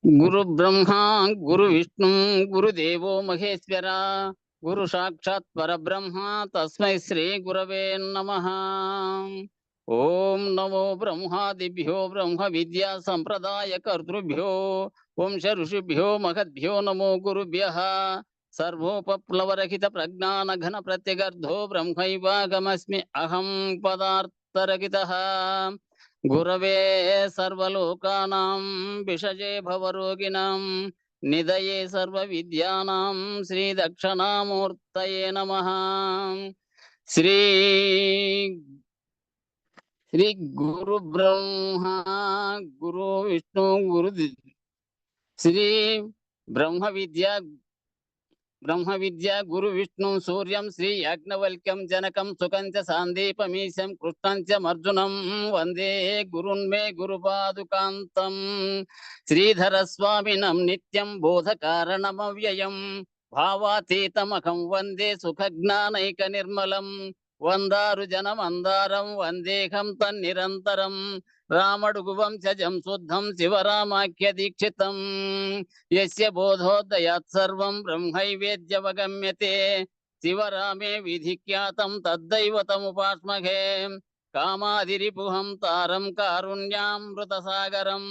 గురు బ్రహ్మ గురు విష్ణు గురుదేవో మహేశ్వర గురు సాక్షాత్ పరబ్రహ్మ తస్మై శ్రీ గురవే నమః. ఓం నమో బ్రహ్మాదిభ్యో బ్రహ్మ విద్యా సంప్రదాయ కర్తృభ్యో వంశ ఋషిభ్యో మహద్భ్యో నమో గురుభ్యః. సర్వోపప్లవరహిత ప్రజ్ఞాన ఘన ప్రత్యగర్ధో బ్రహ్మైవాగమస్మి అహం పదార్థరహితః. గురవే సర్వలోకానాం విషజే భవరోగిణాం నిదయే సర్వ విద్యానాం శ్రీ దక్షిణామూర్తయే నమః. శ్రీ శ్రీ గురు బ్రహ్మ గురు విష్ణు గురు శ్రీ బ్రహ్మ విద్య గురు విష్ణు సూర్యం శ్రీ యాజ్ఞవల్క్యం జనకం సుఖం చ సాందీపమీశం కృష్ణం చ అర్జునం వందే గురున్మే గురుపాదుకాంతం. శ్రీధర స్వామినం నిత్యం బోధకారణమవ్యయం భావాతీతమఖం వందే సుఖ జ్ఞానైక నిర్మలం. వందారు జనమందారం వందేహం తన్నిరంతరం రామడుగు వంశజం శుద్ధం శివరామాఖ్య దీక్షితం. యస్య బోధోదయాత్ సర్వం బ్రహ్మైవేద్యవగమ్యతే శివరామే విధిఖ్యాతం తద్దైవతముపాస్మహే. కామాదిరిపుహం తారం కారుణ్యామృత సాగరం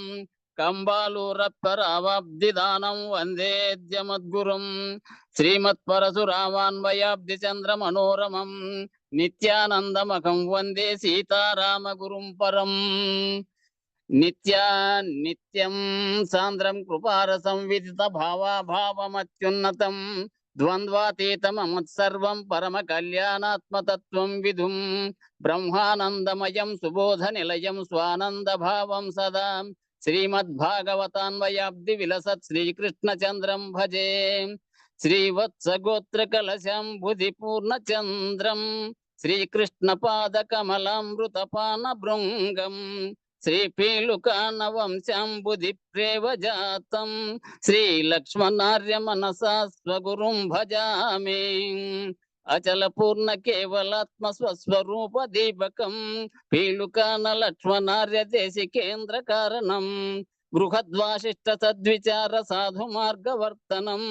కంబాలూరప్పరావాబ్దిదానం వందేద్యమద్గురుం. శ్రీమత్పరశురామాన్వయాబ్ది చంద్ర మనోరమం నిత్యానందమఖం వందే సీతారామ గురుం పరం. నిత్యం సాంద్రం కృపారసం విదిత భావాభావమత్యున్నతం ద్వంద్వాతీతమత్సర్వం పరమ కళ్యాణాత్మతత్వం విధుం. బ్రహ్మానందమయం సుబోధ నిలయం స్వానంద భావం సదా శ్రీమద్భాగవతాన్వయాబ్ది విలసత్ శ్రీకృష్ణచంద్రం భజే. శ్రీవత్సగోత్ర కలశంబుధి పూర్ణచంద్రం శ్రీకృష్ణ పాద కమలామృతపాన భృంగం శ్రీపీలుకాన వంశంబుధి ప్రేవజాతం శ్రీలక్ష్మణార్య మనసా స్వగురుం భజామి. అచల పూర్ణ కేవలాత్మ స్వస్వరూప దీపకం పీలుకాన లక్ష్మణార్య దేశికేంద్ర కారణం బృహద్వాసిష్ట సద్విచార సాధు మార్గవర్తనం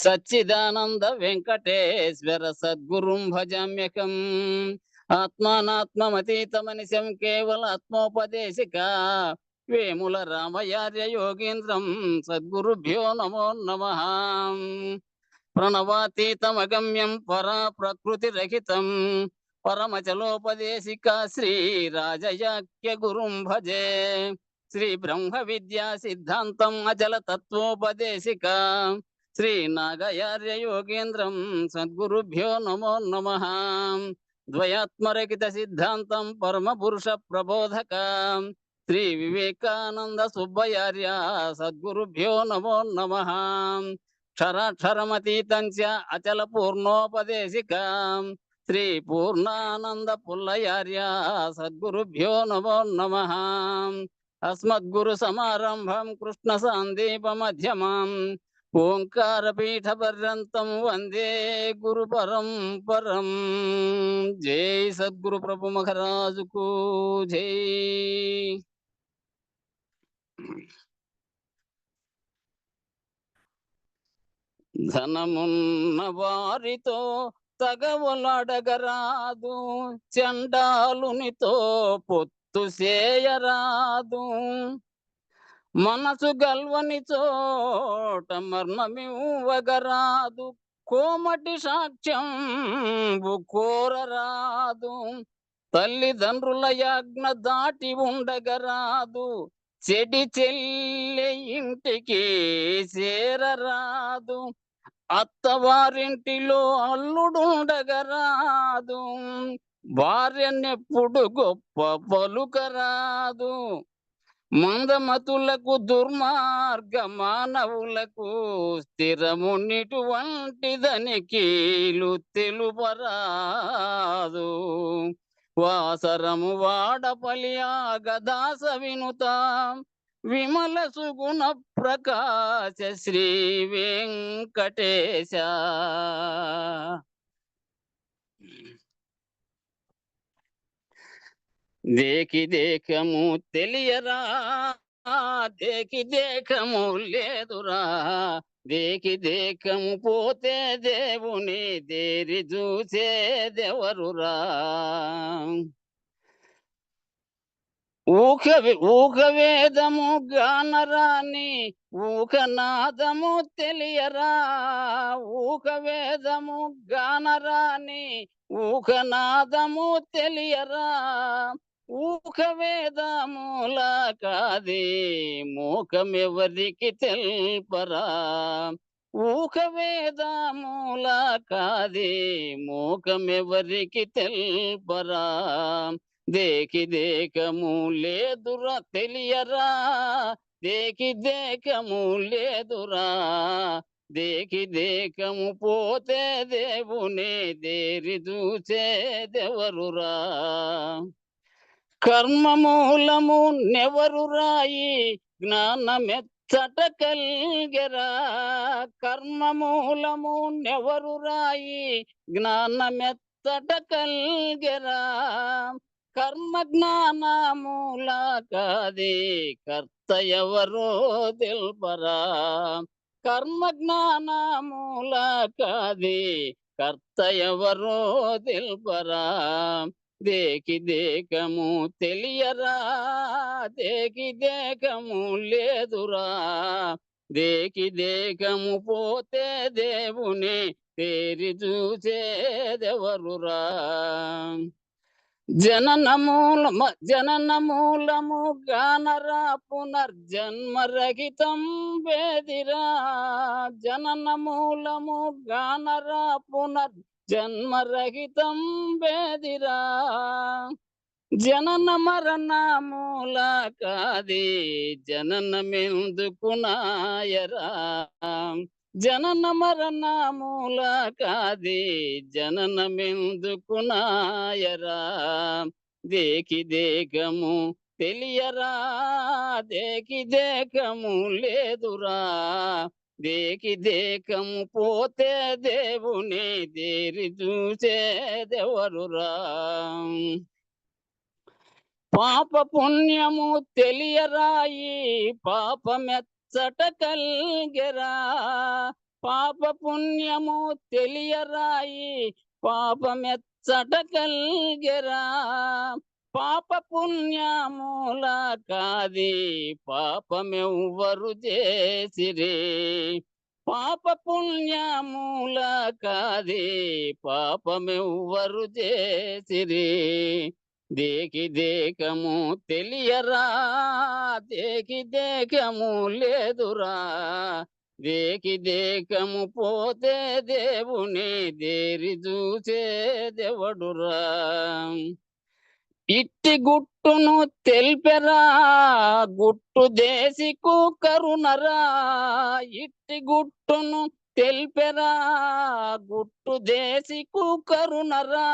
సచ్చిదానంద వెంకటేశ్వర సద్గురుం భజామ్యకం. ఆత్మానాత్మమతీతమనిశం కేవలాత్మోపదేశిక వేముల రామయార్య యోగీంద్రం సద్గురుభ్యో నమో నమః. ప్రణవాతీతమగమ్యం పరా ప్రకృతిరహితం పరమచలోపదేశిక శ్రీ రాజయాఖ్య గురుం భజే. శ్రీ బ్రహ్మ విద్యా సిద్ధాంతం అచల తత్వోపదేశిక శ్రీ నాగయార్య యోగేంద్రం సద్గురుభ్యో నమో నమః. ద్వయాత్మరహిత సిద్ధాంతం పరమ పురుష ప్రబోధక శ్రీ వివేకానంద సుబ్బయార్య సద్గురుభ్యో నమో నమః. క్షరాక్షరమతీతం చ అచల పూర్ణోపదేశిక శ్రీ పూర్ణానంద పుల్లయార్య సద్గురుభ్యో నమో నమః. అస్మద్గురు సమారంభం కృష్ణ సాందీప మధ్యమాం ఓంకార పీఠ పర్యంతం వందే గురు పరంపరం. జై సద్గురు ప్రభు మహారాజుకు జై. ధనమున్న వారితో తగవలడగరాదు చండాలునితో పొత్తు చేయరాదు మనసు గల్వని చోట మర్మమివ్వగరాదు కోమటి సాక్ష్యం కోరరాదు తల్లిదండ్రుల యాజ్ఞ దాటి ఉండగరాదు చెడి చెల్లె ఇంటికి చేరరాదు అత్తవారింటిలో అల్లుడుండగరాదు భార్యనెప్పుడు గొప్ప పలుకరాదు మందమతులకు దుర్మార్గ మానవులకు స్థిరమునిటువంటిదని కీలు తెలుపరాదు వాసరము వాడపలి ఆగదాస వినుత విమల సుగుణ ప్రకాశ శ్రీ వెంకటేశ. దేకము తెలియరా, దేకము లేదురా, దేకము పోతే దేవుని దేరి చూసేదెవరురా. ఊక వేదము గానరాని ఊకనాదము తెలియరా, ఊక వేదము గానరాని ఊకనాదము తెలియరా, ఊక వేదముల కాది మూకమెవరికి తెల్పరా, ఊక వేదముల కాది మూకమెవరికి తెల్పరా. దేకము లేదురా తెలియరా, దేకము లేదురా, దేకము పోతే దేవుని దేరి చూసేదెవరురా. కర్మమూలము నెవరు రాయి జ్ఞానమెచ్చట కల్గెరా, కర్మమూలము నెవరు రాయి జ్ఞానమెచ్చట కల్గెరా, కర్మ జ్ఞానమూల కాది కర్త ఎవరో తెల్పరా, కర్మ జ్ఞానమూల కాది కర్త ఎవరో తెల్పరా. దేకము తెలియరా, దేకము లేదురా, దేకము పోతే దేవుని తేరి చూసేదెవరురా. జననమూలము గానరా పునర్జన్మరహితం వేదిరా, జననమూలము గానరా పునర్జన్మరహితం వేదిరా, జనన మరణమూల కాది జననమెందుకు నాయరా, జనన మరణమూల కాది జననమెందుకు నాయరా. దేకము తెలియరా, దేకము లేదురా, దేకము పోతే దేవుని దేరి చూసేదెవరురా. పాప పుణ్యము తెలియరాయి పాపమెచ్చట కల్గెరా, పాప పుణ్యము తెలియరాయి పాపమెచ్చట కల్గెరా, పాప పుణ్యముల కాది పాపమెవ్వరు చేసిరే, పాప పుణ్యముల కాది పాపమెవ్వరు చేసిరే. దేకము తెలియరా, దేకము లేదురా, దేకము పోతే దేవుని దేరి చూసేదెవడురా. ఇట్టి గుట్టును తెల్పెరా గుట్టు దేశికు కరుణరా, ఇట్టి గుట్టును తెల్పెరా గుట్టు దేశికు కరుణరా,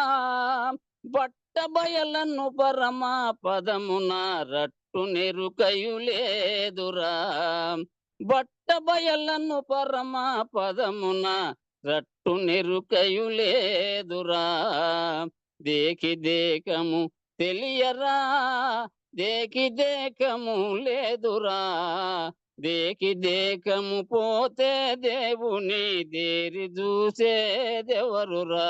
బయలను పరమా పదమున రట్టు నెరుకయులేదురా, బయలను పరమా పదమున రట్టు నెరుకయులేదురా. దేకము తెలియరా, దేకము లేదురా, దేకము పోతే దేవుని దేరి చూసేదెవరురా.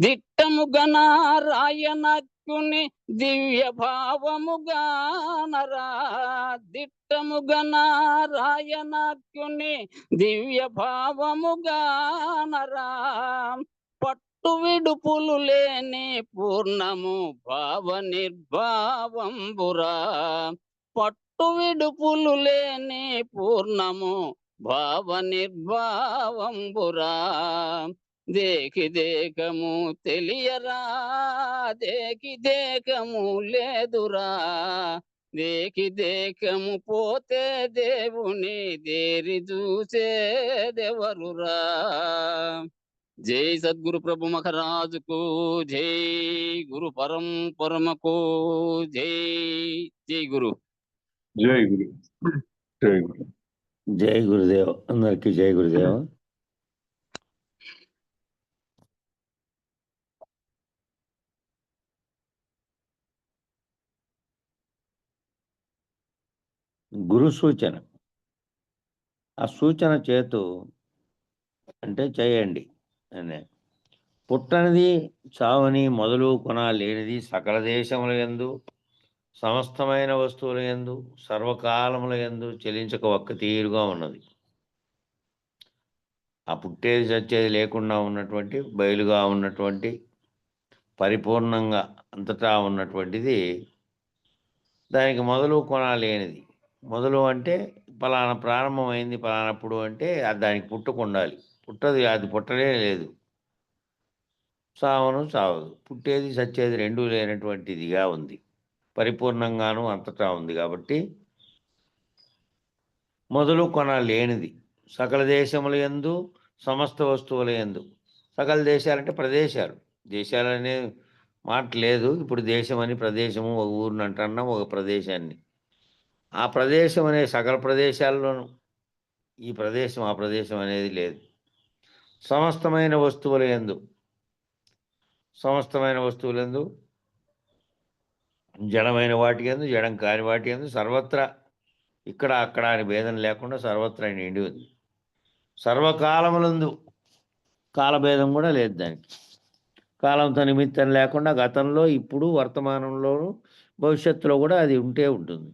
దిట్టముగన రాయనక్కుని దివ్య భావముగానరా, దిట్టముగన రాయనక్కుని దివ్య భావముగానరా, పట్టు విడుపులు లేని పూర్ణము భావ నిర్భావంబురా, పట్టు విడుపులు లేని పూర్ణము భావ నిర్భావంబురా. దేకము తెలియరా, దేకము లేదురా, దేకము పోతే దేవుని దేరి చూసేదెవరురా. జై సద్గురు ప్రభు మహారాజుకు జై, గురు పరంపరమకు జై. జై గురు, జై గురు, జై గురు, జై గురుదేవ్. అందరికి జై గురుదేవ్. గురు సూచన. ఆ సూచన చేతు అంటే చేయండి అనే. పుట్టనిది చావని మొదలు కొన లేనిది సకల దేశముల యందు సమస్తమైన వస్తువుల యందు సర్వకాలముల యందు చెలించక ఒక్క తీరుగా ఉన్నది. ఆ పుట్టేది చచ్చేది లేకుండా ఉన్నటువంటి బయలుగా ఉన్నటువంటి పరిపూర్ణంగా అంతటా ఉన్నటువంటిది దానికి మొదలు కొన లేనిది. మొదలు అంటే పలానా ప్రారంభమైంది పలానప్పుడు అంటే దానికి పుట్టుక ఉండాలి. పుట్టది, అది పుట్టనే లేదు. సావను చావదు. పుట్టేది చచ్చేది రెండూ లేనటువంటిదిగా ఉంది. పరిపూర్ణంగాను అంతటా ఉంది కాబట్టి మొదలు కొన లేనిది సకల దేశముల యందు సమస్త వస్తువుల యందు. సకల దేశాలంటే ప్రదేశాలు. దేశాలనే మాట లేదు. ఇప్పుడు దేశం అని ప్రదేశము ఒక ఊరిని అంటున్నాం, ఒక ప్రదేశాన్ని. ఆ ప్రదేశం అనే సకల ప్రదేశాల్లోనూ ఈ ప్రదేశం ఆ ప్రదేశం అనేది లేదు. సమస్తమైన వస్తువుల యందు సమస్తమైన వస్తువులందు జడమైన వాటి యందు జడం కాని వాటి యందు సర్వత్రా ఇక్కడ అక్కడ అని భేదం లేకుండా సర్వత్రా నిండి ఉంది. సర్వకాలములందు కాలభేదం కూడా లేదు దానికి. కాలంతో నిమిత్తం లేకుండా గతంలో ఇప్పుడు వర్తమానంలోను భవిష్యత్తులో కూడా అది ఉంటే ఉంటుంది.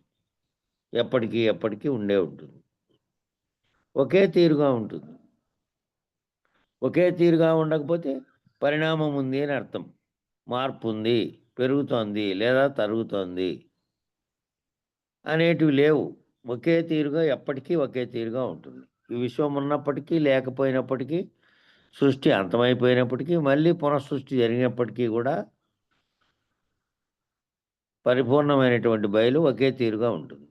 ఎప్పటికీ ఎప్పటికీ ఉండే ఉంటుంది. ఒకే తీరుగా ఉంటుంది. ఒకే తీరుగా ఉండకపోతే పరిణామం ఉంది అని అర్థం. మార్పు ఉంది, పెరుగుతోంది లేదా తరుగుతోంది అనేటివి లేవు. ఒకే తీరుగా ఎప్పటికీ ఒకే తీరుగా ఉంటుంది. ఈ విశ్వం ఉన్నప్పటికీ లేకపోయినప్పటికీ సృష్టి అంతమైపోయినప్పటికీ మళ్ళీ పునఃసృష్టి జరిగినప్పటికీ కూడా పరిపూర్ణమైనటువంటి బయలు ఒకే తీరుగా ఉంటుంది.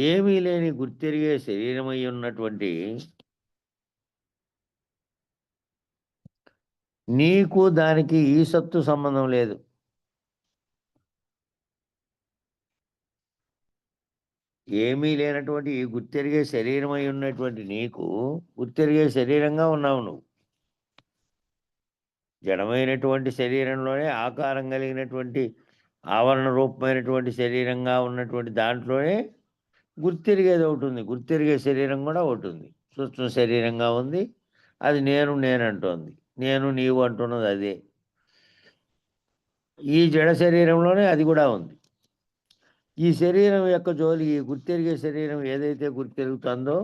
ఏమీ లేని గుర్తెరిగే శరీరమై ఉన్నటువంటి నీకు దానికి ఈసత్తు సంబంధం లేదు. ఏమీ లేనటువంటి ఈ గుర్తెరిగే శరీరమై ఉన్నటువంటి నీకు గుర్తెరిగే శరీరంగా ఉన్నావు నువ్వు. జడమైనటువంటి శరీరంలోనే ఆకారం కలిగినటువంటి ఆవరణ రూపమైనటువంటి శరీరంగా ఉన్నటువంటి దాంట్లోనే గుర్తెరిగేది ఒకటి ఉంది. గుర్తెరిగే శరీరం కూడా ఒకటి ఉంది. సూక్ష్మ శరీరంగా ఉంది. అది నేను అంటోంది. నేను నీవు అంటున్నది అదే. ఈ జడ శరీరంలోనే అది కూడా ఉంది. ఈ శరీరం యొక్క జోలి, ఈ గుర్తెరిగే శరీరం ఏదైతే గుర్తెరుగుతుందో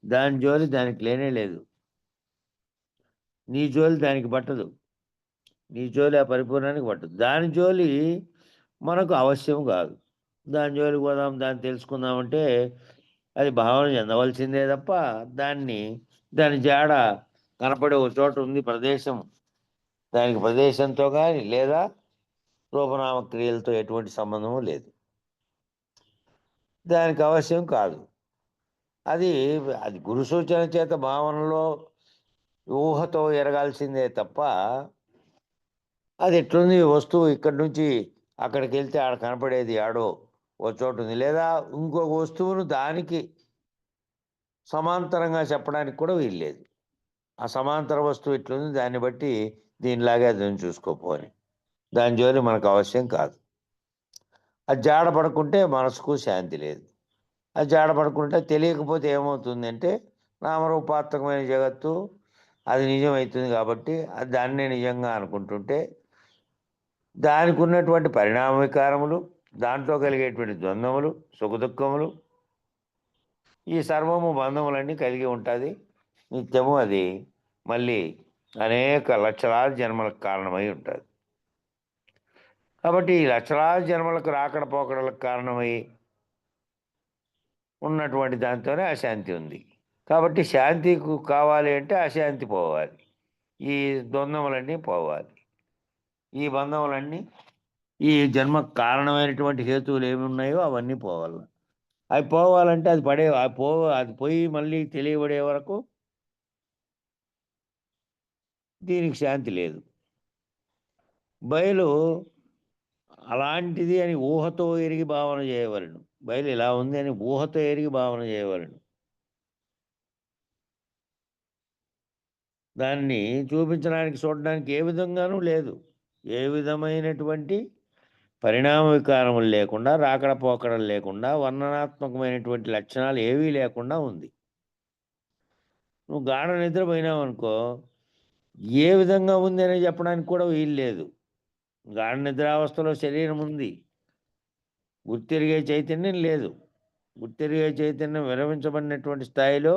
దాని జోలి దానికి లేనే లేదు. నీ జోలి దానికి పట్టదు. నీ జోలి ఆ పరిపూర్ణానికి పట్టదు. దాని జోలి మనకు అవశ్యం కాదు. దాని జోలికి పోదాం, దాన్ని తెలుసుకుందామంటే అది భావన చెందవలసిందే తప్ప దాని జాడ కనపడే ఒక చోట ఉంది ప్రదేశం. దానికి ప్రదేశంతో కానీ లేదా రూపనామ క్రియలతో ఎటువంటి సంబంధము లేదు. దానికి అవశ్యం కాదు. అది అది గురు సూచన చేత భావనలో ఊహతో ఎరగాల్సిందే తప్ప అది ఎట్లుంది వస్తువు ఇక్కడి నుంచి అక్కడికి వెళ్తే ఆడ కనపడేది ఆడో ఓ చోటు ఉంది. లేదా ఇంకొక వస్తువును దానికి సమాంతరంగా చెప్పడానికి కూడా వీల్లేదు. ఆ సమాంతర వస్తువు ఇట్లుంది, దాన్ని బట్టి దీనిలాగే అదని చూసుకోపోని. దాని జోలి మనకు అవశ్యం కాదు. అది జాడ పడుకుంటే మనసుకు శాంతి లేదు. అది జాడ పడుకుంటే తెలియకపోతే ఏమవుతుందంటే నామరూపాత్మకమైన జగత్తు అది నిజమవుతుంది కాబట్టి అది దాన్నే నిజంగా అనుకుంటుంటే దానికి ఉన్నటువంటి పరిణామ వికారములు, దాంట్లో కలిగేటువంటి ద్వంద్వములు, సుఖదుఖములు, ఈ సర్వము బంధములన్నీ కలిగి ఉంటుంది. నిత్యము అది మళ్ళీ అనేక లక్షలాది జన్మలకు కారణమై ఉంటుంది. కాబట్టి ఈ లక్షలాది జన్మలకు రాకడ పోకడలకు కారణమై ఉన్నటువంటి దాంతోనే అశాంతి ఉంది. కాబట్టి శాంతి కావాలి అంటే అశాంతి పోవాలి. ఈ ద్వంద్వములన్నీ పోవాలి. ఈ బంధములన్నీ ఈ జన్మకు కారణమైనటువంటి హేతువులు ఏమి ఉన్నాయో అవన్నీ పోవాలి. అవి పోవాలంటే అది పోయి మళ్ళీ తెలియబడే వరకు దీనికి శాంతి లేదు. బయలు అలాంటిది అని ఊహతో ఎరిగి భావన చేయవలను. బయలు ఇలా ఉంది అని ఊహతో ఎరిగి భావన చేయవలను. దాన్ని చూపించడానికి చూడడానికి ఏ విధంగానూ లేదు. ఏ విధమైనటువంటి పరిణామ వికారములు లేకుండా, రాకడ పోకడలు లేకుండా, వర్ణనాత్మకమైనటువంటి లక్షణాలు ఏవీ లేకుండా ఉంది. నువ్వు గాఢ నిద్రపోయినావు అనుకో, ఏ విధంగా ఉంది అని చెప్పడానికి కూడా వీలు లేదు. గాఢ నిద్రావస్థలో శరీరం ఉంది, గుర్తెరిగే చైతన్యం లేదు. గుర్తెరిగే చైతన్యం విరమించబడినటువంటి స్థాయిలో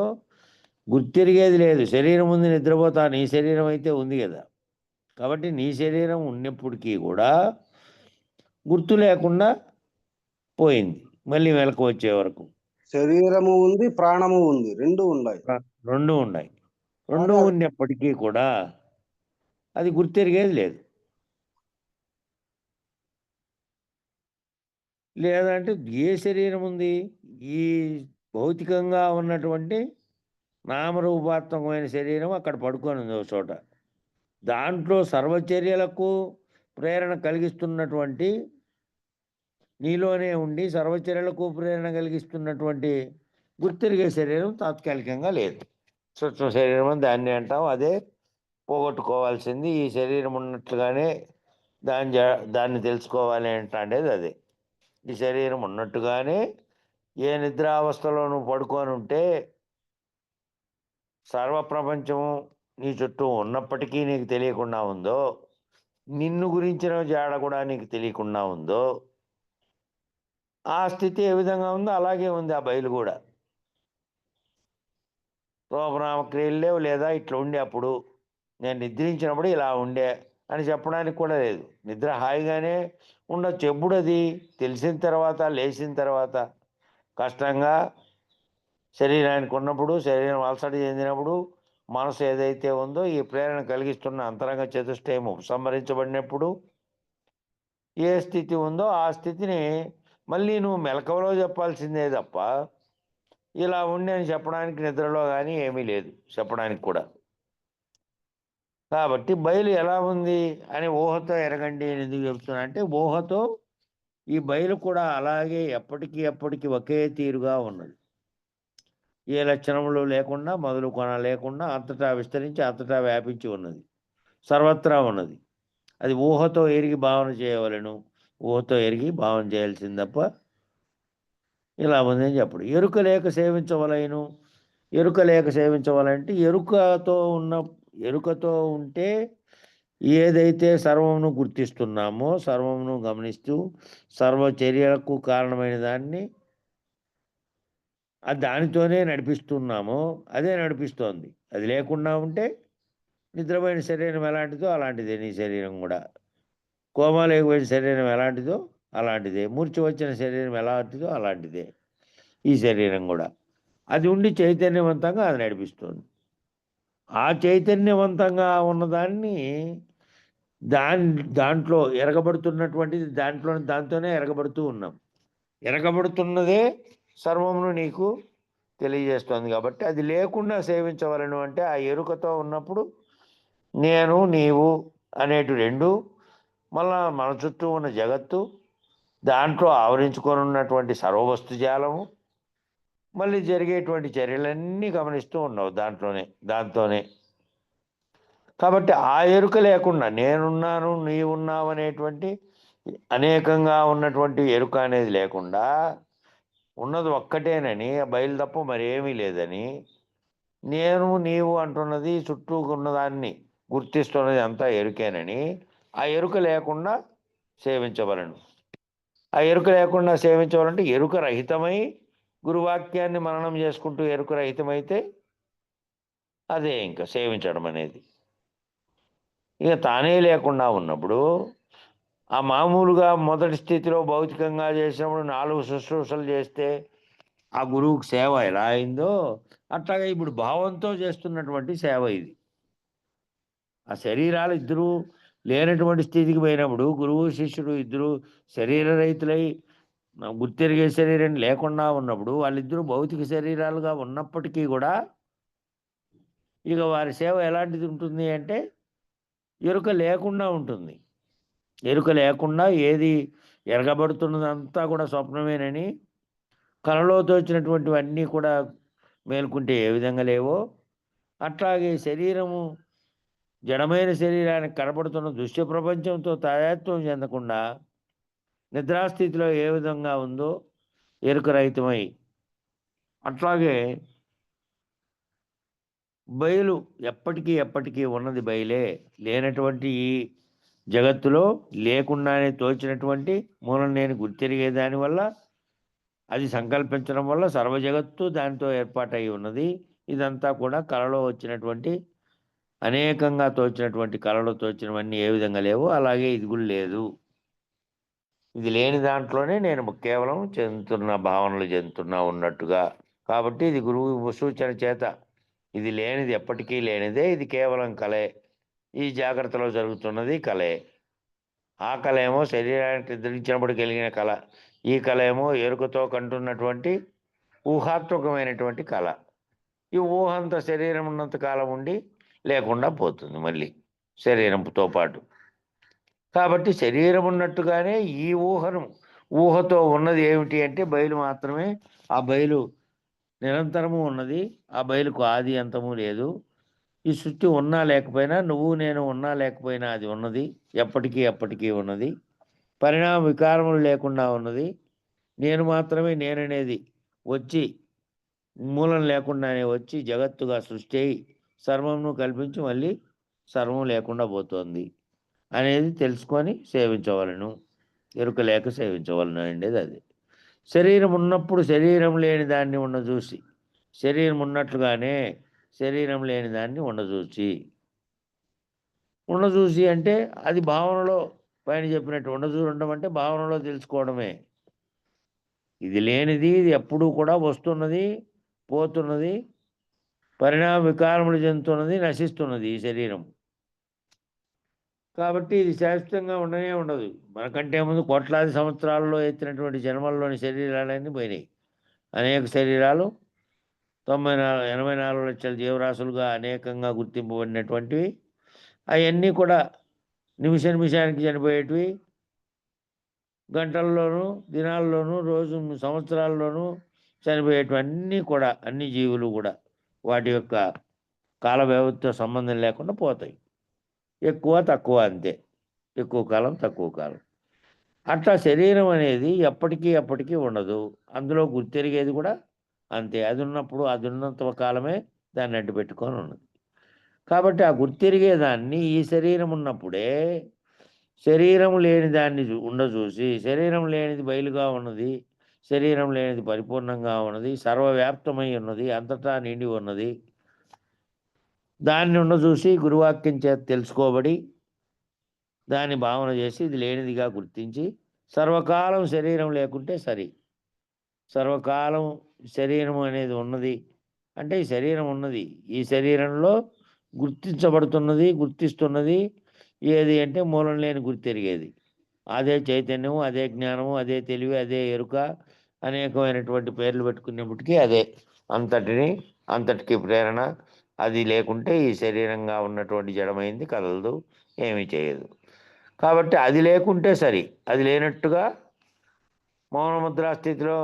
గుర్తెరిగేది లేదు. శరీరం ఉంది, నిద్రపోతా, నీ శరీరం అయితే ఉంది కదా. కాబట్టి నీ శరీరం ఉన్నప్పటికీ కూడా గుర్తు లేకుండా పోయింది, మళ్ళీ మెలకు వచ్చే వరకు. శరీరము ఉంది, ప్రాణము ఉంది, రెండు ఉన్నాయి. రెండు ఉన్నాయి. రెండు ఉన్నప్పటికీ కూడా అది గుర్తెరిగేది లేదు. లేదంటే ఏ శరీరం ఉంది? ఈ భౌతికంగా ఉన్నటువంటి నామరూపాత్మకమైన శరీరం అక్కడ పడుకొని ఉంది ఒక చోట. దాంట్లో సర్వచర్యలకు ప్రేరణ కలిగిస్తున్నటువంటి, నీలోనే ఉండి సర్వచర్యలకు ప్రేరణ కలిగిస్తున్నటువంటి గుర్తెరిగే శరీరం తాత్కాలికంగా లేదు. సూక్ష్మ శరీరం అని దాన్ని అంటాం. అదే పోగొట్టుకోవాల్సింది. ఈ శరీరం ఉన్నట్లుగానే దాన్ని తెలుసుకోవాలి అంటాండేది అదే. ఈ శరీరం ఉన్నట్టుగానే ఏ నిద్రావస్థలో నువ్వు పడుకొని ఉంటే సర్వప్రపంచము నీ చుట్టూ ఉన్నప్పటికీ నీకు తెలియకుండా ఉందో, నిన్ను గురించిన జాడ కూడా నీకు తెలియకుండా ఉందో, ఆ స్థితి ఏ విధంగా ఉందో అలాగే ఉంది ఆ బయలు కూడా. రూపనామ క్రియలు లేవు, లేదా ఇట్లా ఉండే అప్పుడు నేను నిద్రించినప్పుడు ఇలా ఉండే అని చెప్పడానికి కూడా లేదు. నిద్ర హాయిగానే ఉండొచ్చు. ఎప్పుడు అది తెలిసిన తర్వాత, లేచిన తర్వాత, కష్టంగా శరీరానికి ఉన్నప్పుడు, శరీరం అలసట చెందినప్పుడు, మనసు ఏదైతే ఉందో ఈ ప్రేరణ కలిగిస్తున్న అంతరంగ చతుష్టయం ఉపసంహరించబడినప్పుడు ఏ స్థితి ఉందో ఆ స్థితిని మళ్ళీ నువ్వు మెలకువలో చెప్పాల్సిందే తప్ప ఇలా ఉండి అని చెప్పడానికి నిద్రలో కానీ ఏమీ లేదు చెప్పడానికి కూడా. కాబట్టి బయలు ఎలా ఉంది అని ఊహతో ఎరగండి అని ఎందుకు చెప్తున్నా అంటే, ఊహతో ఈ బయలు కూడా అలాగే ఎప్పటికీ ఒకే తీరుగా ఉన్నది. ఏ లక్షణములు లేకుండా, మొదలు కొన లేకుండా అంతటా విస్తరించి అంతటా వ్యాపించి ఉన్నది, సర్వత్రా ఉన్నది. అది ఊహతో ఎరిగి భావన చేయవలను. ఊహతో ఎరిగి భావన చేయాల్సింది తప్ప ఇలా ఉందని చెప్పడు. ఎరుక లేక సేవించవలెను. ఎరుక లేక సేవించవాలంటే ఎరుకతో ఉంటే ఏదైతే సర్వమును గుర్తిస్తున్నామో, సర్వమును గమనిస్తూ సర్వ చర్యలకు కారణమైన దాన్ని దానితోనే నడిపిస్తున్నామో అదే నడిపిస్తోంది. అది లేకుండా ఉంటే నిద్రపోయిన శరీరం ఎలాంటిదో అలాంటిదే నీ శరీరం కూడా. కోమాలోకి శరీరం ఎలాంటిదో అలాంటిదే. మూర్ఛ వచ్చిన శరీరం ఎలాంటిదో అలాంటిదే ఈ శరీరం కూడా. అది ఉండి చైతన్యవంతంగా అది నడిపిస్తుంది. ఆ చైతన్యవంతంగా ఉన్నదాన్ని దాంట్లో ఎరగబడుతున్నటువంటిది దాంతోనే ఎరగబడుతూ ఉన్నాం. ఎరగబడుతున్నదే సర్వమును నీకు తెలియజేస్తుంది. కాబట్టి అది లేకుండా సేవించవలను అంటే ఆ ఎరుకతో ఉన్నప్పుడు నేను నీవు అనేటి రెండు, మళ్ళా మన చుట్టూ ఉన్న జగత్తు, దాంట్లో ఆవరించుకొని ఉన్నటువంటి సర్వవస్తుజాలము, మళ్ళీ జరిగేటువంటి చర్యలన్నీ గమనిస్తూ ఉన్నావు దాంతోనే. కాబట్టి ఆ ఎరుక లేకుండా నేనున్నాను నీవున్నావు అనేటువంటి అనేకంగా ఉన్నటువంటి ఎరుక అనేది లేకుండా ఉన్నది ఒక్కటేనని, బయలు తప్ప మరేమీ లేదని, నేను నీవు అంటున్నది చుట్టూ ఉన్నదాన్ని గుర్తిస్తున్నది అంతా ఎరుకేనని, ఆ ఎరుక లేకుండా సేవించవలను. ఆ ఎరుక లేకుండా సేవించవాలంటే ఎరుక రహితమై గురువాక్యాన్ని మననం చేసుకుంటూ ఎరుక రహితమైతే అదే ఇంకా సేవించడం అనేది. ఇక తానే లేకుండా ఉన్నప్పుడు ఆ మామూలుగా మొదటి స్థితిలో భౌతికంగా చేసినప్పుడు 4 శుశ్రూషలు చేస్తే ఆ గురువుకి సేవ ఎలా అయిందో అట్లాగే ఇప్పుడు భావంతో చేస్తున్నటువంటి సేవ ఇది. ఆ శరీరాలు ఇద్దరూ లేనటువంటి స్థితికి పోయినప్పుడు గురువు శిష్యుడు ఇద్దరు శరీర రహితులై గుర్తెరిగే శరీరం లేకుండా ఉన్నప్పుడు వాళ్ళిద్దరూ భౌతిక శరీరాలుగా ఉన్నప్పటికీ కూడా ఇక వారి సేవ ఎలాంటిది ఉంటుంది అంటే ఎరుక లేకుండా ఉంటుంది. ఎరుక లేకుండా ఏది ఎరగబడుతున్నదంతా కూడా స్వప్నమేనని, కలలో తోచినటువంటివన్నీ కూడా మేల్కుంటే ఏ విధంగా లేవో అట్లాగే శరీరము జడమైన శరీరానికి కనబడుతున్న దృశ్య ప్రపంచంతో తాదాత్మ్యం చెందకుండా నిద్రాస్థితిలో ఏ విధంగా ఉందో ఎరుక రహితమై, అట్లాగే బయలు ఎప్పటికీ ఉన్నది బయలే. లేనటువంటి ఈ జగత్తులో లేకుండానే తోచినటువంటి మూలం నేను గుర్తెరిగే దానివల్ల, అది సంకల్పించడం వల్ల సర్వ జగత్తు దానితో ఏర్పాటై ఉన్నది. ఇదంతా కూడా కళలో వచ్చినటువంటి అనేకంగా తోచినటువంటి కళలో తోచినవన్నీ ఏ విధంగా లేవో అలాగే ఇది కూడా లేదు. ఇది లేని దాంట్లోనే నేను కేవలం భావనలు చెందుతున్నా ఉన్నట్టుగా. కాబట్టి ఇది గురువు సూచన చేత ఇది లేనిది ఎప్పటికీ లేనిదే, ఇది కేవలం కలే. ఈ జాగ్రత్తలో జరుగుతున్నది కలే. ఆ కళ ఏమో శరీరానికి నిద్రించినప్పుడు కలిగిన కళ. ఈ కళ ఏమో ఎరుకతో కంటున్నటువంటి ఊహాత్మకమైనటువంటి కళ. ఈ ఊహంత శరీరం ఉన్నంత కాలం ఉండి లేకుండా పోతుంది మళ్ళీ శరీరంతో పాటు. కాబట్టి శరీరం ఉన్నట్టుగానే ఈ ఊహతో ఉన్నది ఏమిటి అంటే బయలు మాత్రమే. ఆ బయలు నిరంతరము ఉన్నది. ఆ బయలుకు ఆది అంతము లేదు. ఈ సృష్టి ఉన్నా లేకపోయినా, నువ్వు నేను ఉన్నా లేకపోయినా అది ఉన్నది. ఎప్పటికీ ఉన్నది. పరిణామ వికారములు లేకుండా ఉన్నది. నేను మాత్రమే నేననేది వచ్చి మూలం లేకుండానే వచ్చి జగత్తుగా సృష్టి అయి సర్వమును కల్పించి మళ్ళీ సర్వం లేకుండా పోతోంది అనేది తెలుసుకొని సేవించవలను. ఎరుక లేక సేవించవలను అనేది అది. శరీరం ఉన్నప్పుడు శరీరం లేని దాన్ని చూసి, శరీరం ఉన్నట్లుగానే శరీరం లేని దాన్ని ఉండజూసి అంటే అది భావనలో పైన చెప్పినట్టు ఉండడం అంటే భావనలో తెలుసుకోవడమే. ఇది లేనిది, ఇది ఎప్పుడూ కూడా వస్తున్నది, పోతున్నది, పరిణామ వికారములు చెందుతున్నది, నశిస్తున్నది ఈ శరీరం. కాబట్టి ఇది శాశ్వతంగా ఉండనే ఉండదు. మనకంటే ముందు కోట్లాది సంవత్సరాల్లో ఎత్తినటువంటి జన్మల్లోని శరీరాలన్నీ పోయినాయి. అనేక శరీరాలు 84 లక్షల జీవరాశులుగా అనేకంగా గుర్తింపబడినటువంటివి. అవన్నీ కూడా నిమిషానికి చనిపోయేటివి. గంటల్లోనూ, దినాల్లోనూ, రోజు సంవత్సరాల్లోనూ చనిపోయేటివన్నీ కూడా, అన్ని జీవులు కూడా వాటి యొక్క కాల వ్యవధితో సంబంధం లేకుండా పోతాయి. ఎక్కువ తక్కువ అంతే. ఎక్కువ కాలం తక్కువ కాలం. అట్లా శరీరం అనేది ఎప్పటికీ ఉండదు. అందులో గుర్తెరిగేది కూడా అంతే. అది ఉన్నప్పుడు అది ఉన్నంత కాలమే దాన్ని అడ్డు పెట్టుకొని ఉన్నది. కాబట్టి ఆ గుర్తెరిగేదాన్ని ఈ శరీరం ఉన్నప్పుడే శరీరం లేని దాన్ని ఉండచూసి, శరీరం లేనిది బయలుగా ఉన్నది, శరీరం లేనిది పరిపూర్ణంగా ఉన్నది, సర్వవ్యాప్తమై ఉన్నది, అంతటా నిండి ఉన్నది, దాన్ని ఉండచూసి గురువాక్యం చేత తెలుసుకోబడి దాన్ని భావన చేసి ఇది లేనిదిగా గుర్తించి సర్వకాలం శరీరం లేకుంటే సరి. సర్వకాలం శరీరం అనేది ఉన్నది అంటే ఈ శరీరం ఉన్నది. ఈ శరీరంలో గుర్తిస్తున్నది ఏది అంటే మూలం లేని గుర్తెరిగేది. అదే చైతన్యము, అదే జ్ఞానము, అదే తెలివి, అదే ఎరుక, అనేకమైనటువంటి పేర్లు పెట్టుకునేప్పటికీ అదే. అంతటికి ప్రేరణ. అది లేకుంటే ఈ శరీరంగా ఉన్నటువంటి జడమైంది కదలదు, ఏమీ చేయదు. కాబట్టి అది లేకుంటే సరి. అది లేనట్టుగా మౌనముద్రా స్థితిలో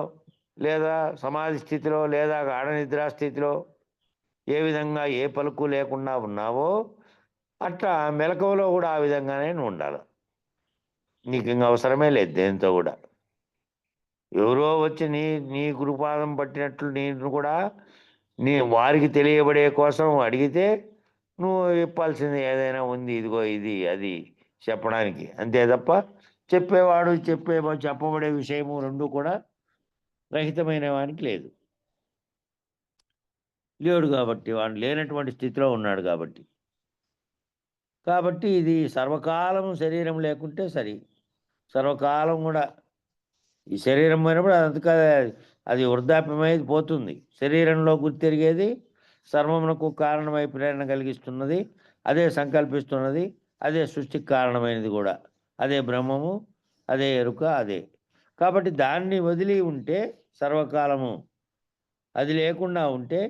లేదా సమాధి స్థితిలో లేదా గాఢ నిద్రా స్థితిలో ఏ విధంగా ఏ పలుకు లేకుండా ఉన్నావో అట్లా మెలకువలో కూడా ఆ విధంగానే ఉండాలి. నీకు ఇంక అవసరమే లేదు దేంతో కూడా. ఎవరో వచ్చి నీ గురుపాదం పట్టినట్లు నేను కూడా వారికి తెలియబడే కోసం అడిగితే నువ్వు ఇప్పాల్సింది ఏదైనా ఉంది, ఇదిగో ఇది అది చెప్పడానికి, అంతే తప్ప చెప్పేవాడు చెప్పబడే విషయము రెండు కూడా రహితమైన వానికి లేదు. లేడు కాబట్టి, వాడు లేనటువంటి స్థితిలో ఉన్నాడు కాబట్టి ఇది సర్వకాలం శరీరం లేకుంటే సరి. సర్వకాలం కూడా ఈ శరీరం పోయినప్పుడు అదంతగా అది వృద్ధాప్యమై పోతుంది. శరీరంలో గుర్తెరిగేది సర్వమునకు కారణమై ప్రేరణ కలిగిస్తున్నది, అదే సంకల్పిస్తున్నది, అదే సృష్టికి కారణమైనది కూడా, అదే బ్రహ్మము, అదే ఎరుక, అదే. కాబట్టి దాన్ని వదిలి ఉంటే సర్వకాలము, అది లేకుండా ఉంటే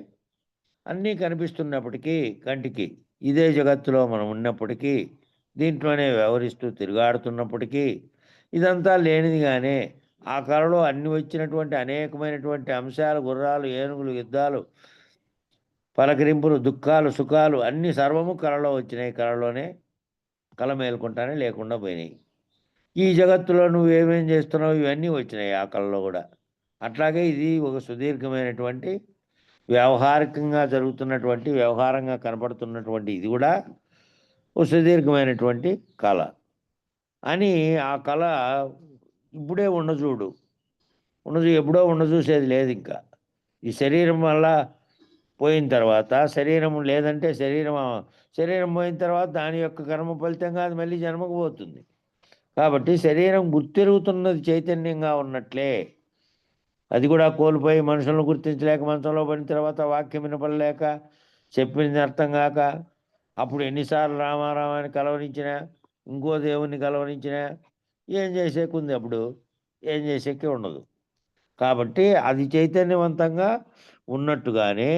అన్నీ కనిపిస్తున్నప్పటికీ కంటికి ఇదే జగత్తులో మనం ఉన్నప్పటికీ, దీంట్లోనే వ్యవహరిస్తూ తిరుగాడుతున్నప్పటికీ ఇదంతా లేనిదిగానే ఆ కళలో అన్ని వచ్చినటువంటి అనేకమైనటువంటి అంశాలు, గుర్రాలు, ఏనుగులు, యుద్ధాలు, పలకరింపులు, దుఃఖాలు, సుఖాలు అన్ని సర్వము కళలో వచ్చినాయి. కళలోనే కళ మేలుకుంటానే లేకుండా పోయినాయి. ఈ జగత్తులో నువ్వేమేం చేస్తున్నావు ఇవన్నీ వచ్చినాయి ఆ కళలో కూడా. అట్లాగే ఇది ఒక సుదీర్ఘమైనటువంటి వ్యవహారికంగా జరుగుతున్నటువంటి, వ్యవహారంగా కనపడుతున్నటువంటి ఇది కూడా ఒక సుదీర్ఘమైనటువంటి కళ అని. ఆ కళ ఇప్పుడే ఉండజూడు, ఎప్పుడో ఉండజూసేది లేదు. ఇంకా ఈ శరీరం వల్ల పోయిన తర్వాత, శరీరం లేదంటే శరీరం పోయిన తర్వాత దాని యొక్క కర్మ ఫలితంగా అది మళ్ళీ జన్మకు పోతుంది. కాబట్టి శరీరం గుర్తెరుగుతున్నది చైతన్యంగా ఉన్నట్లే, అది కూడా కోల్పోయి మనుషులను గుర్తించలేక మంచంలో పడిన తర్వాత వాక్యం వినపడలేక చెప్పింది అర్థం కాక అప్పుడు ఎన్నిసార్లు రామారామాన్ని కలవరించినా, ఇంకో దేవుణ్ణి కలవరించినా ఏం చేసేకుంది? అప్పుడు ఏం చేసేకే ఉండదు. కాబట్టి అది చైతన్యవంతంగా ఉన్నట్టుగానే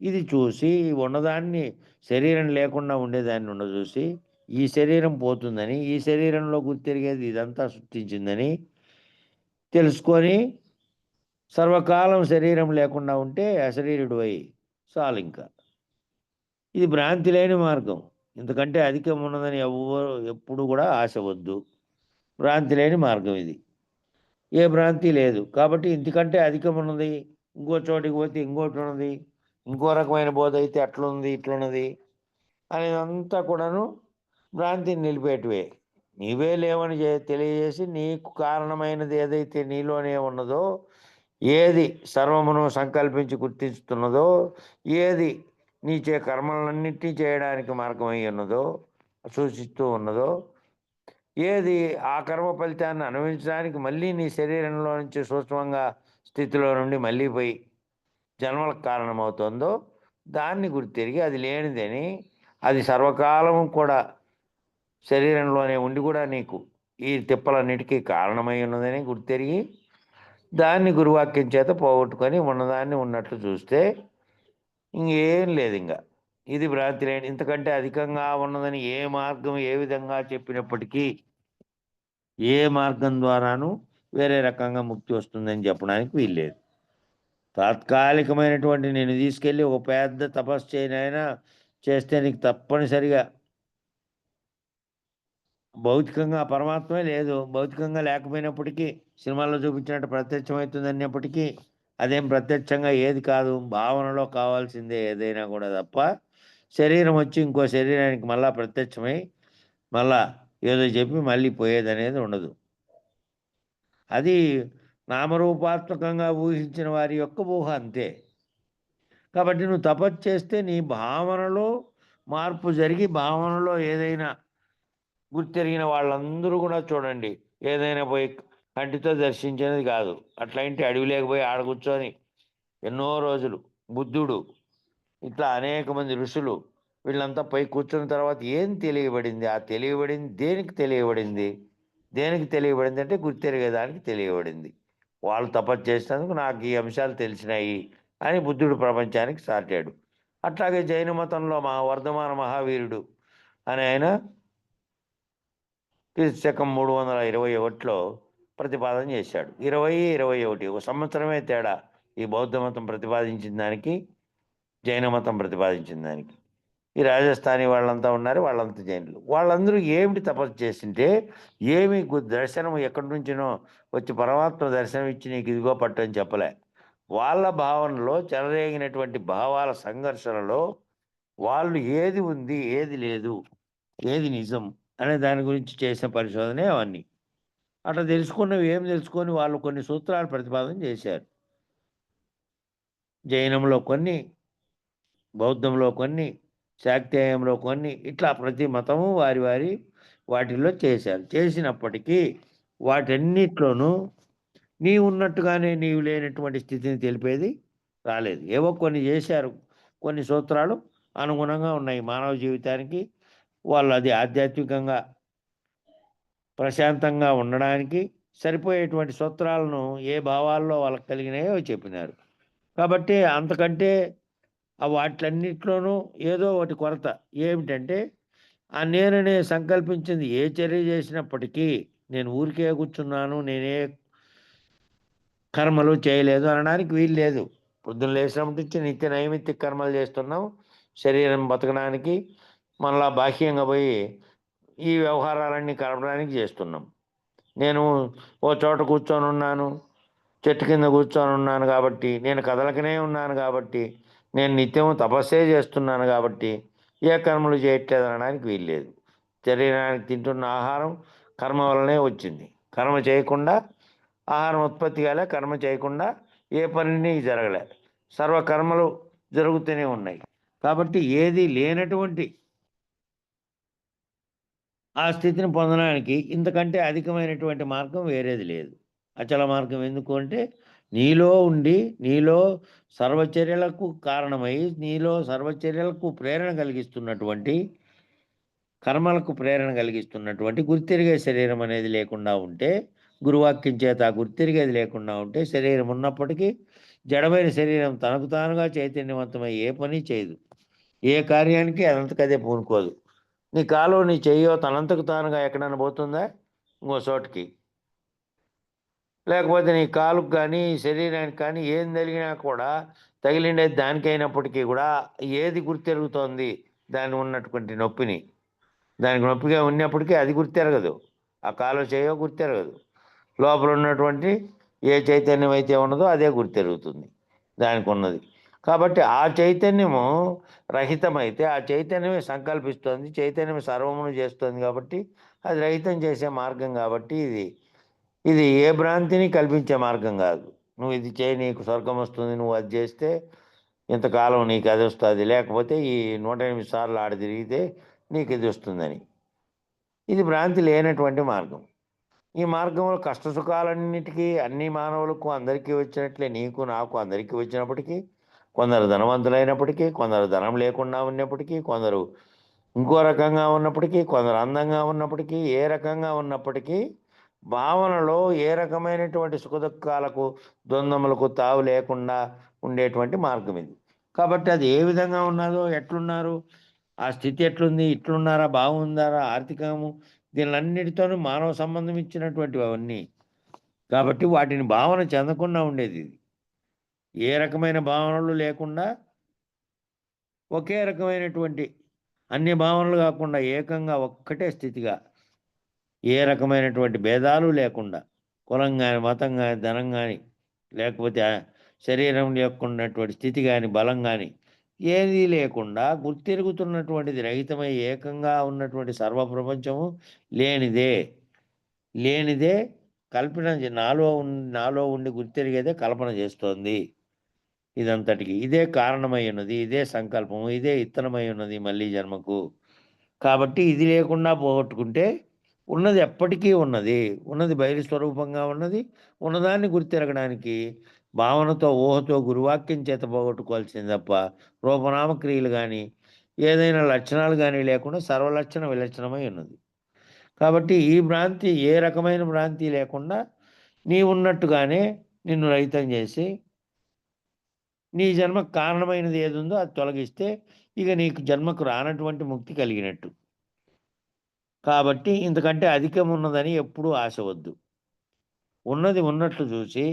ఇది చూసి ఉన్నదాన్ని, శరీరం లేకుండా ఉండేదాన్ని ఉండచూసి, ఈ శరీరం పోతుందని, ఈ శరీరంలో గుర్తిరిగేది ఇదంతా సృష్టించిందని తెలుసుకొని సర్వకాలం శరీరం లేకుండా ఉంటే అశరీరుడు అయి చాలు. ఇంకా ఇది భ్రాంతి లేని మార్గం. ఇంతకంటే అధికం ఉన్నదని ఎప్పుడు కూడా ఆశ వద్దు. భ్రాంతి లేని మార్గం ఇది, ఏ భ్రాంతి లేదు. కాబట్టి ఇంతకంటే అధికం ఉన్నది, ఇంకో చోటికి పోతే ఇంకోటి ఉన్నది, ఇంకో రకమైన బోధ అయితే అట్లుంది ఇట్లున్నది అనేదంతా కూడాను భ్రాంతిని నిలిపేటివే. నీవే లేవని తెలియజేసి నీకు కారణమైనది ఏదైతే నీలోనే ఉన్నదో, ఏది సర్వమును సంకల్పించి గుర్తిస్తున్నదో, ఏది నీచే కర్మలన్నింటినీ చేయడానికి మార్గమై ఉన్నదో, సూచిస్తూ ఉన్నదో, ఏది ఆ కర్మ ఫలితాన్ని అనుభవించడానికి మళ్ళీ నీ శరీరంలో నుంచి సూక్ష్మంగా స్థితిలో నుండి మళ్ళీ పోయి జన్మలకు కారణమవుతుందో దాన్ని గుర్తిరిగి అది లేనిదని, అది సర్వకాలము కూడా శరీరంలోనే ఉండి కూడా నీకు ఈ తిప్పలన్నిటికీ కారణమై ఉన్నదని గుర్తిరిగి దాన్ని గురువాక్యం చేత పోగొట్టుకొని ఉన్నదాన్ని ఉన్నట్లు చూస్తే ఇంకేం లేదు. ఇంకా ఇది భ్రాంతి లేని, ఇంతకంటే అధికంగా ఉన్నదని ఏ మార్గం ఏ విధంగా చెప్పినప్పటికీ, ఏ మార్గం ద్వారాను వేరే రకంగా ముక్తి వస్తుందని చెప్పడానికి వీల్లేదు. తాత్కాలికమైనటువంటి నేను తీసుకెళ్ళి ఒక పెద్ద తపస్సు చేయనైనా చేస్తే నీకు తప్పనిసరిగా భౌతికంగా పరమాత్మే లేదు, భౌతికంగా లేకపోయినప్పటికీ సినిమాల్లో చూపించినట్టు ప్రత్యక్షమవుతుంది అన్నప్పటికీ అదేం ప్రత్యక్షంగా ఏది కాదు, భావనలో కావాల్సిందే ఏదైనా కూడా తప్ప శరీరం వచ్చి ఇంకో శరీరానికి మళ్ళా ప్రత్యక్షమై మళ్ళా ఏదో చెప్పి మళ్ళీ పోయేది అనేది ఉండదు. అది నామరూపాత్మకంగా ఊహించిన వారి యొక్క ఊహ అంతే. కాబట్టి నువ్వు తపస్సు చేస్తే నీ భావనలో మార్పు జరిగి, భావనలో ఏదైనా గుర్తెరిగిన వాళ్ళందరూ కూడా చూడండి, ఏదైనా పోయి కంటితో దర్శించినది కాదు, అట్లాంటి అడవి లేకపోయి ఆడ కూర్చొని ఎన్నో రోజులు బుద్ధుడు ఇట్లా అనేక మంది ఋషులు వీళ్ళంతా పై కూర్చున్న తర్వాత ఏం తెలియబడింది? ఆ తెలియబడింది దేనికి తెలియబడింది? దేనికి తెలియబడింది అంటే గుర్తెరిగేదానికి తెలియబడింది. వాళ్ళు తపస్సు చేసినందుకు నాకు ఈ అంశాలు తెలిసినాయి అని బుద్ధుడు ప్రపంచానికి సాటాడు. అట్లాగే జైన మతంలో వర్ధమాన మహావీరుడు అని ఆయన శకం 321లో ప్రతిపాదన చేశాడు. 20-21 ఒక సంవత్సరమే తేడా ఈ బౌద్ధ మతం ప్రతిపాదించిన దానికి, జైన మతం ప్రతిపాదించిన దానికి. ఈ రాజస్థానీ వాళ్ళంతా ఉన్నారు, వాళ్ళంతా జైనులు. వాళ్ళందరూ ఏమిటి తపస్సు చేసింటే, ఏమి దర్శనం ఎక్కడి నుంచినో వచ్చి పరమాత్మ దర్శనం ఇచ్చి నీకు ఇదిగో పట్టు అని చెప్పలే. వాళ్ళ భావనలో చెలరేగినటువంటి భావాల సంఘర్షణలో వాళ్ళు ఏది ఉంది ఏది లేదు, ఏది నిజం అనే దాని గురించి చేసిన పరిశోధనే అవన్నీ. అట్లా తెలుసుకున్నవి ఏం తెలుసుకొని వాళ్ళు కొన్ని సూత్రాలు ప్రతిపాదన చేశారు. జైనంలో కొన్ని, బౌద్ధంలో కొన్ని, శాక్తేయంలో కొన్ని, ఇట్లా ప్రతి మతము వారి వాటిల్లో చేశారు. చేసినప్పటికీ వాటన్నిట్లోనూ నీవు ఉన్నట్టుగానే నీవు లేనటువంటి స్థితిని తెలిపేది రాలేదు. ఏవో కొన్ని చేశారు, కొన్ని సూత్రాలు అనుగుణంగా ఉన్నాయి మానవ జీవితానికి. వాళ్ళు అది ఆధ్యాత్మికంగా ప్రశాంతంగా ఉండడానికి సరిపోయేటువంటి సూత్రాలను ఏ భావాల్లో వాళ్ళకి కలిగినాయో చెప్పినారు. కాబట్టి అంతకంటే వాటిలన్నిట్లోనూ ఏదో ఒకటి కొరత ఏమిటంటే, ఆ నేననే సంకల్పించింది ఏ చర్య చేసినప్పటికీ నేను ఊరికే కూర్చున్నాను, నేనే కర్మలు చేయలేదు అనడానికి వీలు లేదు. పొద్దున్న లేచినప్పటి నుంచి నిత్య నైమిత్తిక కర్మలు చేస్తున్నాం శరీరం బతకడానికి. మనలా బాహ్యంగా పోయి ఈ వ్యవహారాలన్నీ కలపడానికి చేస్తున్నాం. నేను ఓ చోట కూర్చొని ఉన్నాను, చెట్టు కింద కూర్చొని ఉన్నాను కాబట్టి, నేను కదలకనే ఉన్నాను కాబట్టి, నేను నిత్యం తపస్సే చేస్తున్నాను కాబట్టి ఏ కర్మలు చేయట్లేదు అనడానికి వీల్లేదు. శరీరానికి తింటున్న ఆహారం కర్మ వల్లనే వచ్చింది. కర్మ చేయకుండా ఆహారం ఉత్పత్తి కాలే, కర్మ చేయకుండా ఏ పనిని జరగలే. సర్వకర్మలు జరుగుతూనే ఉన్నాయి. కాబట్టి ఏది లేనటువంటి ఆ స్థితిని పొందడానికి ఇంతకంటే అధికమైనటువంటి మార్గం వేరేది లేదు. అచల మార్గం ఎందుకు అంటే, నీలో ఉండి నీలో సర్వచర్యలకు కారణమై నీలో సర్వచర్యలకు ప్రేరణ కలిగిస్తున్నటువంటి, కర్మలకు ప్రేరణ కలిగిస్తున్నటువంటి గుర్తిరిగే శరీరం అనేది లేకుండా ఉంటే, గురువాక్యం చేత గుర్తిరిగేది లేకుండా ఉంటే, శరీరం ఉన్నప్పటికీ జడమైన శరీరం తనకు తానుగా చైతన్యవంతమై ఏ పని చేయదు. ఏ కార్యానికి అదంతకదే పూనుకోదు. నీ కాలో నీ చెయ్యో తనంతకు తానుగా ఎక్కడైనా పోతుందా ఇంకో చోటికి? లేకపోతే నీ కాలుకు కానీ శరీరానికి కానీ ఏం తగిలినా కూడా తగిలిండేది దానికైనప్పటికీ కూడా ఏది గుర్తెరుగుతోంది దాన్ని ఉన్నటువంటి నొప్పిని? దానికి నొప్పిగా ఉన్నప్పటికీ అది గుర్తెరగదు. ఆ కాలు చేయో గుర్తెరగదు. లోపల ఉన్నటువంటి ఏ చైతన్యం అయితే ఉన్నదో అదే గుర్తెరుగుతుంది దానికి ఉన్నది. కాబట్టి ఆ చైతన్యము రహితమైతే ఆ చైతన్యమే సంకల్పిస్తుంది, చైతన్యం సర్వమును చేస్తుంది. కాబట్టి అది రహితం చేసే మార్గం. కాబట్టి ఇది ఏ భ్రాంతిని కల్పించే మార్గం కాదు. నువ్వు ఇది చేయి నీకు స్వర్గం వస్తుంది, నువ్వు అది చేస్తే ఇంతకాలం నీకు అది వస్తుంది, లేకపోతే ఈ 108 సార్లు ఆడ తిరిగితే నీకు ఇది వస్తుందని. ఇది భ్రాంతి లేనటువంటి మార్గం. ఈ మార్గంలో కష్ట సుఖాలన్నిటికీ అన్ని మానవులకు అందరికీ వచ్చినట్లే నీకు నాకు అందరికీ వచ్చినప్పటికీ, కొందరు ధనవంతులైనప్పటికీ, కొందరు ధనం లేకుండా ఉన్నప్పటికీ, కొందరు ఇంకో రకంగా ఉన్నప్పటికీ, కొందరు అందంగా ఉన్నప్పటికీ, ఏ రకంగా ఉన్నప్పటికీ భావనలో ఏ రకమైనటువంటి సుఖదుఖాలకు ద్వంద్వములకు తావు లేకుండా ఉండేటువంటి మార్గం ఇది. కాబట్టి అది ఏ విధంగా ఉన్నదో, ఎట్లున్నారు, ఆ స్థితి ఎట్లుంది, ఇట్లున్నారా, బాగుందారా, ఆర్థికము, దీనిలన్నిటితోనూ మానవ సంబంధం ఇచ్చినటువంటివి అవన్నీ. కాబట్టి వాటిని భావన చెందకుండా ఉండేది ఇది. ఏ రకమైన భావనలు లేకుండా ఒకే రకమైనటువంటి అన్ని భావనలు కాకుండా ఏకంగా ఒక్కటే స్థితిగా, ఏ రకమైనటువంటి భేదాలు లేకుండా, కులం కానీ, మతం కానీ, ధనం కానీ, లేకపోతే శరీరం లేకున్నటువంటి స్థితి కానీ, బలం కానీ ఏదీ లేకుండా గుర్తిరుగుతున్నటువంటిది రహితమై ఏకంగా ఉన్నటువంటి సర్వప్రపంచము లేనిదే. లేనిదే కల్పన నాలో ఉండి గుర్తిరిగేదే కల్పన చేస్తోంది. ఇదంతటికి ఇదే కారణమై ఉన్నది, ఇదే సంకల్పము, ఇదే ఇత్తనమై ఉన్నది మళ్ళీ జన్మకు. కాబట్టి ఇది లేకుండా పోగొట్టుకుంటే ఉన్నది ఎప్పటికీ ఉన్నది. ఉన్నది బయలు స్వరూపంగా ఉన్నది. ఉన్నదాన్ని గుర్తిరగడానికి భావనతో, ఊహతో, గురువాక్యం చేత పోగొట్టుకోవాల్సింది తప్ప రూపనామక్రియలు కానీ, ఏదైనా లక్షణాలు కానీ లేకుండా సర్వలక్షణ విలక్షణమై ఉన్నది. కాబట్టి ఈ భ్రాంతి ఏ రకమైన భ్రాంతి లేకుండా నీ ఉన్నట్టుగానే నిన్ను రహితం చేసి, నీ జన్మకు కారణమైనది ఏది ఉందో అది తొలగిస్తే ఇక నీకు జన్మకు రానటువంటి ముక్తి కలిగినట్టు. కాబట్టి ఇంతకంటే అధికం ఉన్నదని ఎప్పుడూ ఆశ వద్దు. ఉన్నది ఉన్నట్లు చూసి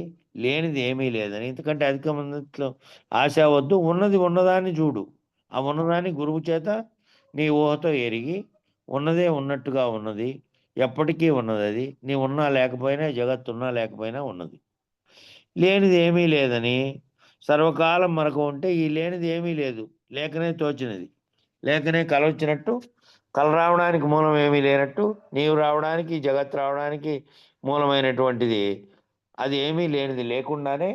లేనిది ఏమీ లేదని, ఇంతకంటే అధికం ఉన్నట్లు ఆశ వద్దు. ఉన్నది ఉన్నదాన్ని చూడు. ఆ ఉన్నదాన్ని గురువు చేత నీ ఊహతో ఎరిగి ఉన్నదే ఉన్నట్టుగా ఉన్నది, ఎప్పటికీ ఉన్నది. అది నీ ఉన్నా లేకపోయినా, జగత్తున్నా లేకపోయినా ఉన్నది. లేనిది ఏమీ లేదని సర్వకాలం మనకు ఉంటే ఈ లేనిది ఏమీ లేదు, లేకనే తోచినది, లేకనే కల వచ్చినట్టు, కల రావడానికి మూలం ఏమీ లేనట్టు, నీవు రావడానికి, జగత్ రావడానికి మూలమైనటువంటిది అది ఏమీ లేనిది లేకుండానే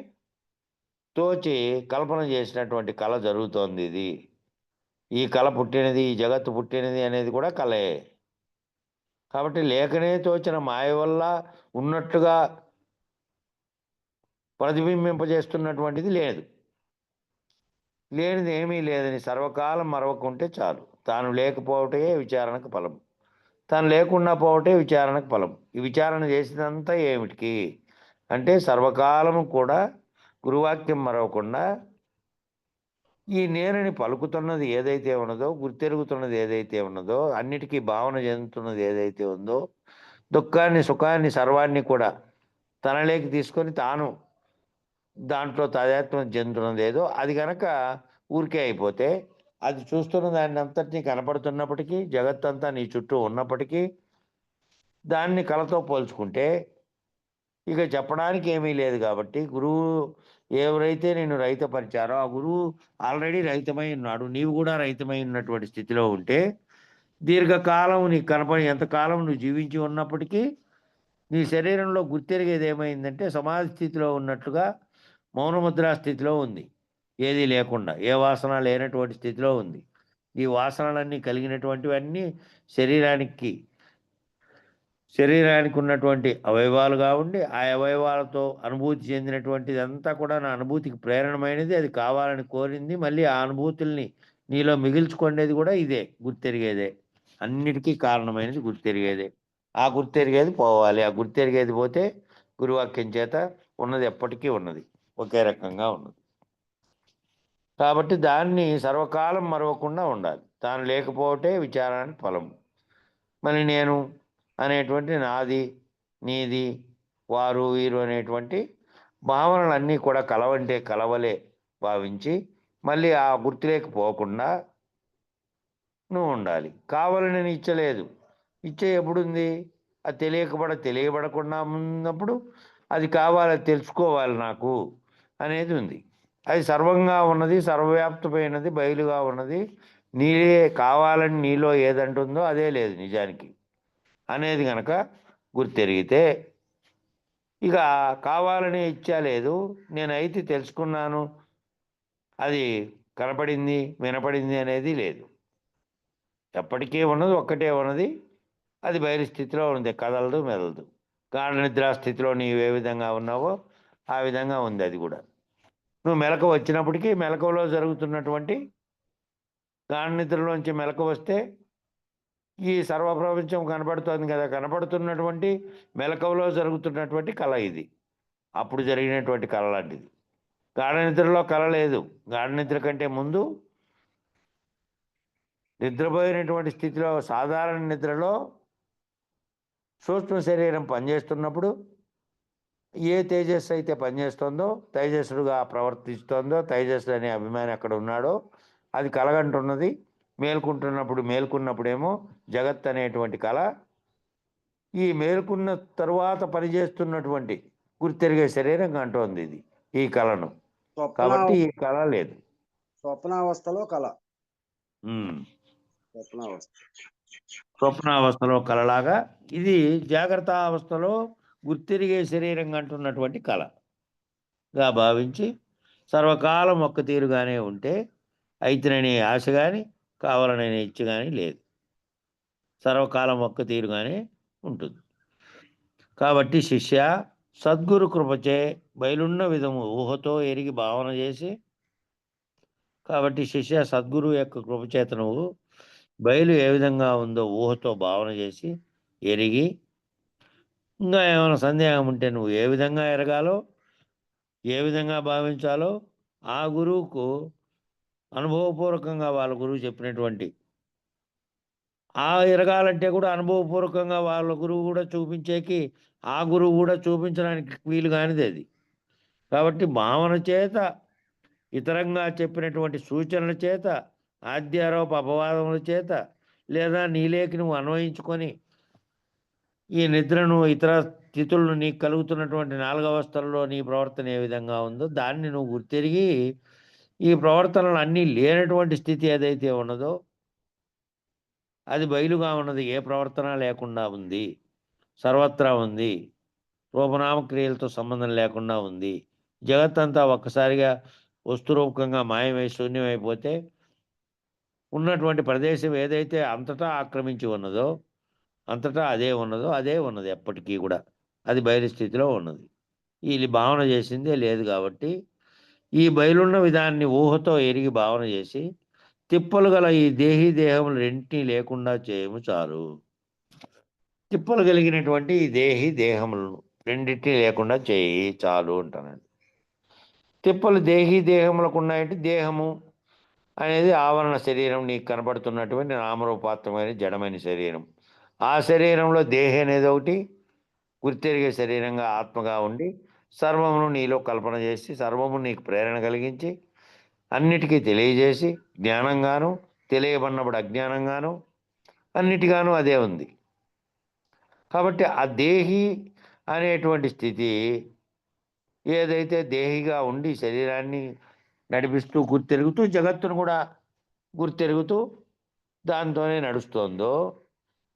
తోచి కల్పన చేసినటువంటి కళ జరుగుతోంది. ఈ కళ పుట్టినది, ఈ జగత్తు పుట్టినది అనేది కూడా కళే. కాబట్టి లేకనే తోచిన మాయ వల్ల ఉన్నట్టుగా ప్రతిబింబింపజేస్తున్నటువంటిది లేదు. లేనిది ఏమీ లేదని సర్వకాలం మరవకుంటే చాలు. తాను లేకపోవటే విచారణకు ఫలం, తాను లేకుండా పోవటే విచారణకు ఫలం. ఈ విచారణ చేసినంతా ఏమిటికి అంటే, సర్వకాలము కూడా గురువాక్యం మరవకుండా ఈ నేనని పలుకుతున్నది ఏదైతే ఉన్నదో, గుర్తెరుగుతున్నది ఏదైతే ఉన్నదో, అన్నిటికీ భావన చెందుతున్నది ఏదైతే ఉందో, దుఃఖాన్ని, సుఖాన్ని, సర్వాన్ని కూడా తనలోకి తీసుకొని తాను దాంట్లో తాదాత్మ్యం చెందుతున్నది ఏదో, అది కనుక ఊరికే అయిపోతే అది చూస్తున్న దాన్ని అంతటినీ కనపడుతున్నప్పటికీ, జగత్తంతా నీ చుట్టూ ఉన్నప్పటికీ దాన్ని కళతో పోల్చుకుంటే ఇక చెప్పడానికి ఏమీ లేదు. కాబట్టి గురువు ఎవరైతే నిన్ను రహితపరిచారో ఆ గురువు ఆల్రెడీ రహితమై ఉన్నాడు. నీవు కూడా రహితమై ఉన్నటువంటి స్థితిలో ఉంటే దీర్ఘకాలం నీకు కనపడి ఎంతకాలం నువ్వు జీవించి ఉన్నప్పటికీ నీ శరీరంలో గుర్తెరిగేది ఏమైందంటే సమాధి స్థితిలో ఉన్నట్లుగా మౌనముద్రా స్థితిలో ఉంది. ఏదీ లేకుండా, ఏ వాసన లేనటువంటి స్థితిలో ఉంది. ఈ వాసనలన్నీ కలిగినటువంటివన్నీ శరీరానికి ఉన్నటువంటి అవయవాలుగా ఉండి ఆ అవయవాలతో అనుభూతి చెందినటువంటిదంతా కూడా నా అనుభూతికి ప్రేరణమైనది. అది కావాలని కోరింది. మళ్ళీ ఆ అనుభూతుల్ని నీలో మిగిల్చుకునేది కూడా ఇదే, గుర్తెరిగేదే. అన్నిటికీ కారణమైనది గుర్తెరిగేదే. ఆ గుర్తెరిగేది పోవాలి. ఆ గుర్తెరిగేది పోతే గురువాక్యం చేత ఉన్నది ఎప్పటికీ ఉన్నది, ఒకే రకంగా ఉన్నది. కాబట్టి దాన్ని సర్వకాలం మరవకుండా ఉండాలి. తాను లేకపోతే విచారానికి ఫలము. మరి నేను అనేటువంటి నాది, నీది, వారు, వీరు అనేటువంటి భావనలన్నీ కూడా కలవంటే కలవలే భావించి మళ్ళీ ఆ గుర్తులేకి పోకుండా నువ్వు ఉండాలి. కావాలని నేను ఇచ్చలేదు. ఇచ్చే ఎప్పుడుంది? అది తెలియబడకుండా ఉన్నప్పుడు అది కావాలి, తెలుసుకోవాలి నాకు అనేది ఉంది. అది సర్వంగా ఉన్నది, సర్వవ్యాప్తమైనది, బయలుగా ఉన్నది. నీలే కావాలని నీలో ఏదంటుందో అదే లేదు నిజానికి అనేది గనక గుర్తెరిగితే ఇక కావాలని ఇచ్చా లేదు, నేను అయితే తెలుసుకున్నాను, అది కనపడింది, వినపడింది అనేది లేదు. ఎప్పటికీ ఉన్నది ఒక్కటే ఉన్నది. అది బయలు స్థితిలో ఉంది, కదలదు, మెదలదు. గాఢ నిద్రా స్థితిలో నీవు ఏ విధంగా ఉన్నావో ఆ విధంగా ఉంది అది కూడా. నువ్వు మెలకువ వచ్చినప్పటికీ మెలకువలో జరుగుతున్నటువంటి గాఢ నిద్రలోంచి మెలకువ వస్తే ఈ సర్వప్రపంచం కనపడుతోంది కదా, కనపడుతున్నటువంటి మెలకువలో జరుగుతున్నటువంటి కళ ఇది. అప్పుడు జరిగినటువంటి కళ లాంటిది. గాఢ నిద్రలో కళ లేదు. గాఢ నిద్ర కంటే ముందు నిద్రపోయినటువంటి స్థితిలో, సాధారణ నిద్రలో సూక్ష్మ శరీరం పనిచేస్తున్నప్పుడు ఏ తేజస్సు అయితే పనిచేస్తుందో, తేజస్సుడుగా ప్రవర్తిస్తోందో, తేజస్సు అనే అభిమాని అక్కడ ఉన్నాడో అది కలగంటున్నది. మేల్కున్నప్పుడేమో జగత్ అనేటువంటి కళ, ఈ మేల్కున్న తరువాత పనిచేస్తున్నటువంటి గుర్తెరిగే శరీరం అంటోంది ఇది ఈ కళను. కాబట్టి ఈ కళ లేదు. స్వప్నావస్థలో కళ. స్వప్నావస్థలో కళలాగా ఇది జాగ్రత్త అవస్థలో గుర్తిరిగే శరీరం అంటున్నటువంటి కళగా భావించి సర్వకాలం ఒక్క తీరుగానే ఉంటే అయితేననే ఆశ కానీ కావాలనే ఇచ్చ కానీ లేదు. సర్వకాలం ఒక్క తీరుగానే ఉంటుంది. కాబట్టి శిష్య సద్గురు కృపచే బయలున్న విధము ఊహతో ఎరిగి భావన చేసి, కాబట్టి శిష్య సద్గురు యొక్క కృపచేత నువ్వు బయలు ఏ విధంగా ఉందో ఊహతో భావన చేసి ఎరిగి, ఇంకా ఏమైనా సందేహం ఉంటే నువ్వు ఏ విధంగా ఎరగాలో, ఏ విధంగా భావించాలో ఆ గురువుకు అనుభవపూర్వకంగా వాళ్ళ గురువు చెప్పినటువంటి ఆ ఎరగాలంటే కూడా అనుభవపూర్వకంగా వాళ్ళ గురువు కూడా చూపించేకి ఆ గురువు కూడా చూపించడానికి వీలు కానిది అది. కాబట్టి భావన చేత, ఇతరంగా చెప్పినటువంటి సూచనల చేత, ఆద్యారోప అపవాదముల చేత, లేదా నీలేకి నువ్వు అన్వయించుకొని ఈ నిద్రను, ఇతర స్థితులను నీకు కలుగుతున్నటువంటి 4 అవస్థల్లో నీ ప్రవర్తన ఏ విధంగా ఉందో దాన్ని నువ్వు గుర్తెరిగి ఈ ప్రవర్తనలు అన్నీ లేనటువంటి స్థితి ఏదైతే ఉన్నదో అది బయలుగా ఉన్నది, ఏ ప్రవర్తన లేకుండా ఉంది, సర్వత్రా ఉంది, రూపనామక్రియలతో సంబంధం లేకుండా ఉంది. జగత్తంతా ఒక్కసారిగా వస్తురూపకంగా మాయమై శూన్యమైపోతే ఉన్నటువంటి ప్రదేశం ఏదైతే అంతటా ఆక్రమించి ఉన్నదో, అంతటా అదే ఉన్నది ఎప్పటికీ కూడా. అది బయలు స్థితిలో ఉన్నది. వీళ్ళు భావన చేసిందే లేదు. కాబట్టి ఈ బయలున్న విధాన్ని ఊహతో ఎరిగి భావన చేసి తిప్పలు గల ఈ దేహములు రెంటినీ లేకుండా చేయము చాలు. తిప్పలు కలిగినటువంటి ఈ దేహములను రెండింటినీ లేకుండా చేయి చాలు అంటానండి. తిప్పలు దేహములకు ఉన్నాయంటే దేహము అనేది ఆవరణ శరీరం, నీకు కనబడుతున్నటువంటి నామరూపాత్మకమైన జడమైన శరీరం. ఆ శరీరంలో దేహి అనేది ఒకటి గుర్తెరిగే శరీరంగా ఆత్మగా ఉండి సర్వమును నీలో కల్పన చేసి సర్వము నీకు ప్రేరణ కలిగించి అన్నిటికీ తెలియజేసి జ్ఞానంగాను, తెలియబడినప్పుడు అజ్ఞానంగాను, అన్నిటిగాను అదే ఉంది. కాబట్టి ఆ దేహి అనేటువంటి స్థితి ఏదైతే దేహిగా ఉండి శరీరాన్ని నడిపిస్తూ గుర్తెరుగుతూ జగత్తును కూడా గుర్తెరుగుతూ దాంతోనే నడుస్తోందో,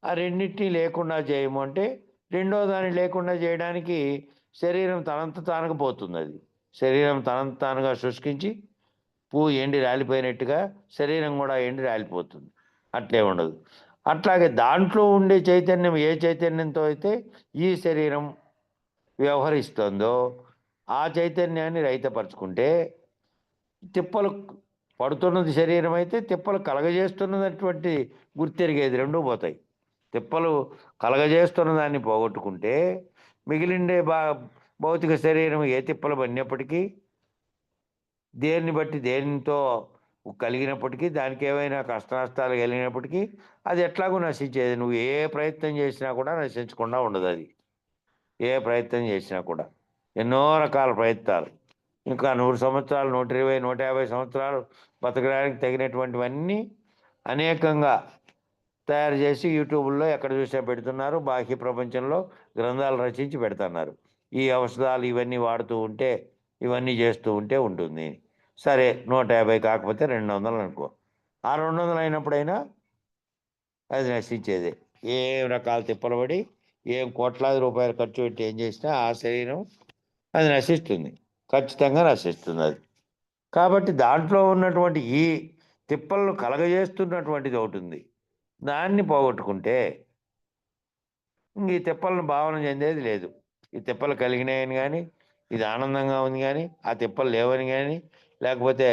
ఆ రెండింటినీ లేకుండా చేయము అంటే రెండో దాన్ని లేకుండా చేయడానికి శరీరం తనంత తానుగా పోతుంది. అది శరీరం తనంత తానుగా శుష్కించి పువ్వు ఎండి రాలిపోయినట్టుగా శరీరం కూడా ఎండి రాలిపోతుంది. అట్లే ఉండదు. అట్లాగే దాంట్లో ఉండే చైతన్యం ఏ చైతన్యంతో అయితే ఈ శరీరం వ్యవహరిస్తుందో ఆ చైతన్యాన్ని రహితపరుచుకుంటే తిప్పలు పడుతున్నది శరీరం అయితే తిప్పలు కలగజేస్తున్నటువంటి గుర్తెరిగేది రెండూ పోతాయి. తిప్పలు కలగజేస్తున్న దాన్ని పోగొట్టుకుంటే మిగిలిండే భౌతిక శరీరం ఏ తిప్పలు పడినప్పటికీ దేన్ని బట్టి దేనితో కలిగినప్పటికీ దానికి ఏమైనా కష్టనష్టాలు కలిగినప్పటికీ అది ఎట్లాగూ నశించేది. నువ్వు ఏ ప్రయత్నం చేసినా కూడా నశించకుండా ఉండదు. అది ఏ ప్రయత్నం చేసినా కూడా ఎన్నో రకాల ప్రయత్నాలు ఇంకా 100 సంవత్సరాలు 120 150 సంవత్సరాలు బతకడానికి తగినటువంటివన్నీ అనేకంగా తయారు చేసి యూట్యూబ్లో ఎక్కడ చూసినా పెడుతున్నారు. బాహ్య ప్రపంచంలో గ్రంథాలు రచించి పెడుతున్నారు. ఈ ఔషధాలు ఇవన్నీ వాడుతూ ఉంటే ఇవన్నీ చేస్తూ ఉంటే ఉంటుంది. సరే 150 కాకపోతే 200 అనుకో. ఆ 200 అయినప్పుడైనా అది నశించేదే. ఏం రకాల తిప్పలు పడి ఏం కోట్లాది రూపాయలు ఖర్చు పెట్టి ఏం చేసినా ఆ శరీరం అది నశిస్తుంది. ఖచ్చితంగా నశిస్తుంది అది. కాబట్టి దాంట్లో ఉన్నటువంటి ఈ తిప్పలను కలగజేస్తున్నటువంటిది ఒకటి ఉంది. దాన్ని పోగొట్టుకుంటే ఈ తిప్పలను భావన చెందేది లేదు. ఈ తిప్పలు కలిగినాయని కానీ ఇది ఆనందంగా ఉంది కానీ ఆ తిప్పలు లేవని కానీ లేకపోతే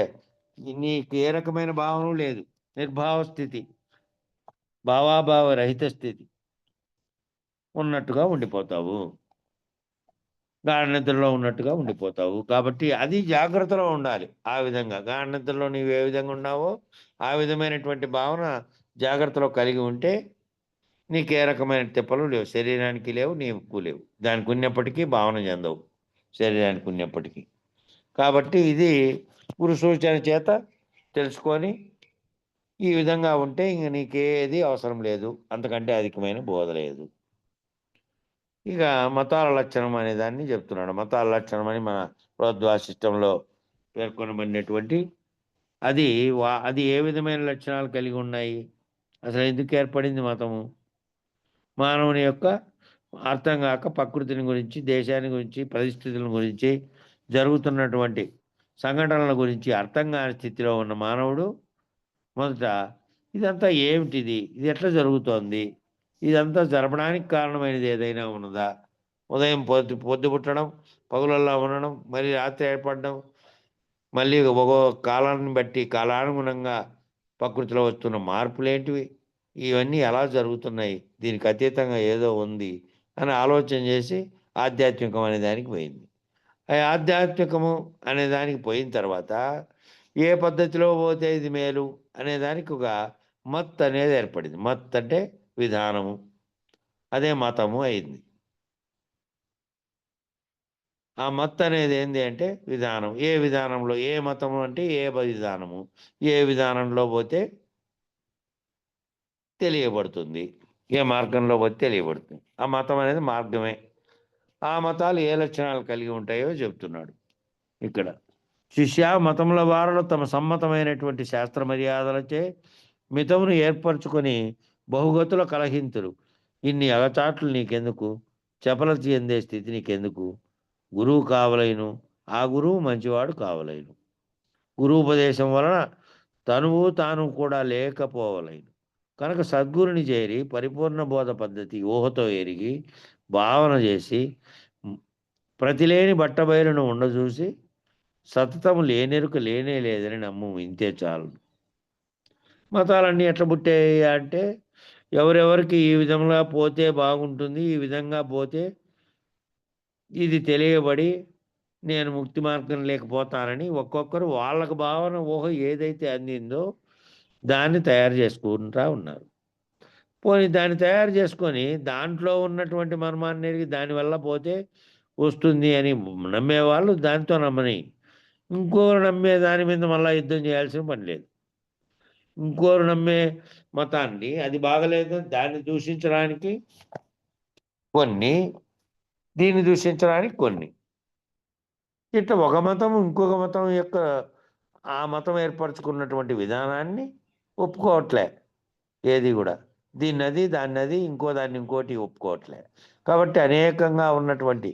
నీకు ఏ రకమైన భావన లేదు. నిర్భావ స్థితి, భావాభావ రహిత స్థితి ఉన్నట్టుగా ఉండిపోతావు. గాఢ నిద్రలో ఉన్నట్టుగా ఉండిపోతావు. కాబట్టి అది జాగ్రత్తలో ఉండాలి. ఆ విధంగా గాఢ నిద్రలో నీవు ఏ విధంగా ఉన్నావో ఆ విధమైనటువంటి భావన జాగ్రత్తలో కలిగి ఉంటే నీకు ఏ రకమైన తిప్పలు లేవు. శరీరానికి లేవు, నీకు లేవు. దానికి ఉన్నప్పటికీ భావన చెందవు శరీరానికి ఉన్నప్పటికీ. కాబట్టి ఇది గురు సూచన చేత తెలుసుకొని ఈ విధంగా ఉంటే ఇంక నీకేది అవసరం లేదు. అంతకంటే అధికమైన బోధ లేదు. ఇక మతాల లక్షణం అనే దాన్ని చెప్తున్నాడు. మతాల లక్షణం అని మన ప్రోద్వాసిష్టంలో పేర్కొనబడినటువంటి అది అది ఏ విధమైన లక్షణాలు కలిగి ఉన్నాయి, అసలు ఎందుకు ఏర్పడింది మతము, మానవుని యొక్క అర్థం కాక ప్రకృతిని గురించి, దేశాన్ని గురించి, పరిస్థితుల గురించి, జరుగుతున్నటువంటి సంఘటనల గురించి అర్థం కాని స్థితిలో ఉన్న మానవుడు మొదట ఇదంతా ఏమిటిది, ఇది ఎట్లా జరుగుతోంది, ఇదంతా జరపడానికి కారణమైనది ఏదైనా ఉన్నదా, ఉదయం పొద్దు పుట్టడం, పగులల్లా ఉండడం, మరి రాత్రి ఏర్పడడం, మళ్ళీ ఒక కాలాన్ని బట్టి కాలానుగుణంగా ప్రకృతిలో వస్తున్న మార్పులేంటివి, ఇవన్నీ ఎలా జరుగుతున్నాయి, దీనికి అతీతంగా ఏదో ఉంది అని ఆలోచన చేసి ఆధ్యాత్మికం అనే దానికి పోయింది. ఆ ఆధ్యాత్మికము అనే దానికి పోయిన తర్వాత ఏ పద్ధతిలో పోతే ఇది మేలు అనే దానికి ఒక మత్ అనేది ఏర్పడింది. మత్ అంటే విధానము, అదే మతము అయింది. ఆ మత్ అనేది ఏంది అంటే విధానం. ఏ విధానంలో, ఏ మతము అంటే ఏ విధానము, ఏ విధానంలో పోతే తెలియబడుతుంది, ఏ మార్గంలో పోతే తెలియబడుతుంది. ఆ మతం అనేది మార్గమే. ఆ మతాలు ఏ లక్షణాలు కలిగి ఉంటాయో చెప్తున్నాడు ఇక్కడ. శిష్య మతముల వారులు తమ సమ్మతమైనటువంటి శాస్త్ర మర్యాదలచే మితమును ఏర్పరచుకొని బహుగతుల కలహింతురు. ఇన్ని అగచాట్లు నీకెందుకు, చపల చెందే స్థితి నీకెందుకు, గురువు కావలైను, ఆ గురువు మంచివాడు కావలైను. గురువుపదేశం వలన తనువు తాను కూడా లేకపోవలైను. కనుక సద్గురుని చేరి పరిపూర్ణ బోధ పద్ధతి ఊహతో ఎరిగి భావన చేసి ప్రతిలేని బట్టబయలును ఉండజూసి సతతము లేనెరుక లేనే లేదని నమ్ము, ఇంతే చాలు. మతాలన్నీ ఎట్లా పుట్టాయి అంటే ఎవరెవరికి ఈ విధంగా పోతే బాగుంటుంది, ఈ విధంగా పోతే ఇది తెలియబడి నేను ముక్తి మార్గం లేకపోతానని ఒక్కొక్కరు వాళ్ళకు భావన ఊహ ఏదైతే అందిందో దాన్ని తయారు చేసుకుంటా ఉన్నారు. పోనీ దాన్ని తయారు చేసుకొని దాంట్లో ఉన్నటువంటి మర్మాన్ని ఎరిగి దానివల్ల పోతే వస్తుంది అని నమ్మేవాళ్ళు దాంతో నమ్మని, ఇంకోరు నమ్మే దాని మీద మళ్ళీ యుద్ధం చేయాల్సిన పని లేదు. ఇంకోరు నమ్మే మతాన్ని అది బాగలేదు దాన్ని దూషించడానికి కొన్ని, దీన్ని దూషించడానికి కొన్ని. ఇట్లా ఒక మతం ఇంకొక మతం యొక్క ఆ మతం ఏర్పరచుకున్నటువంటి విధానాన్ని ఒప్పుకోవట్లే ఏది కూడా. దీన్నది దాన్నది ఇంకో దాన్ని ఇంకోటి ఒప్పుకోవట్లే. కాబట్టి అనేకంగా ఉన్నటువంటి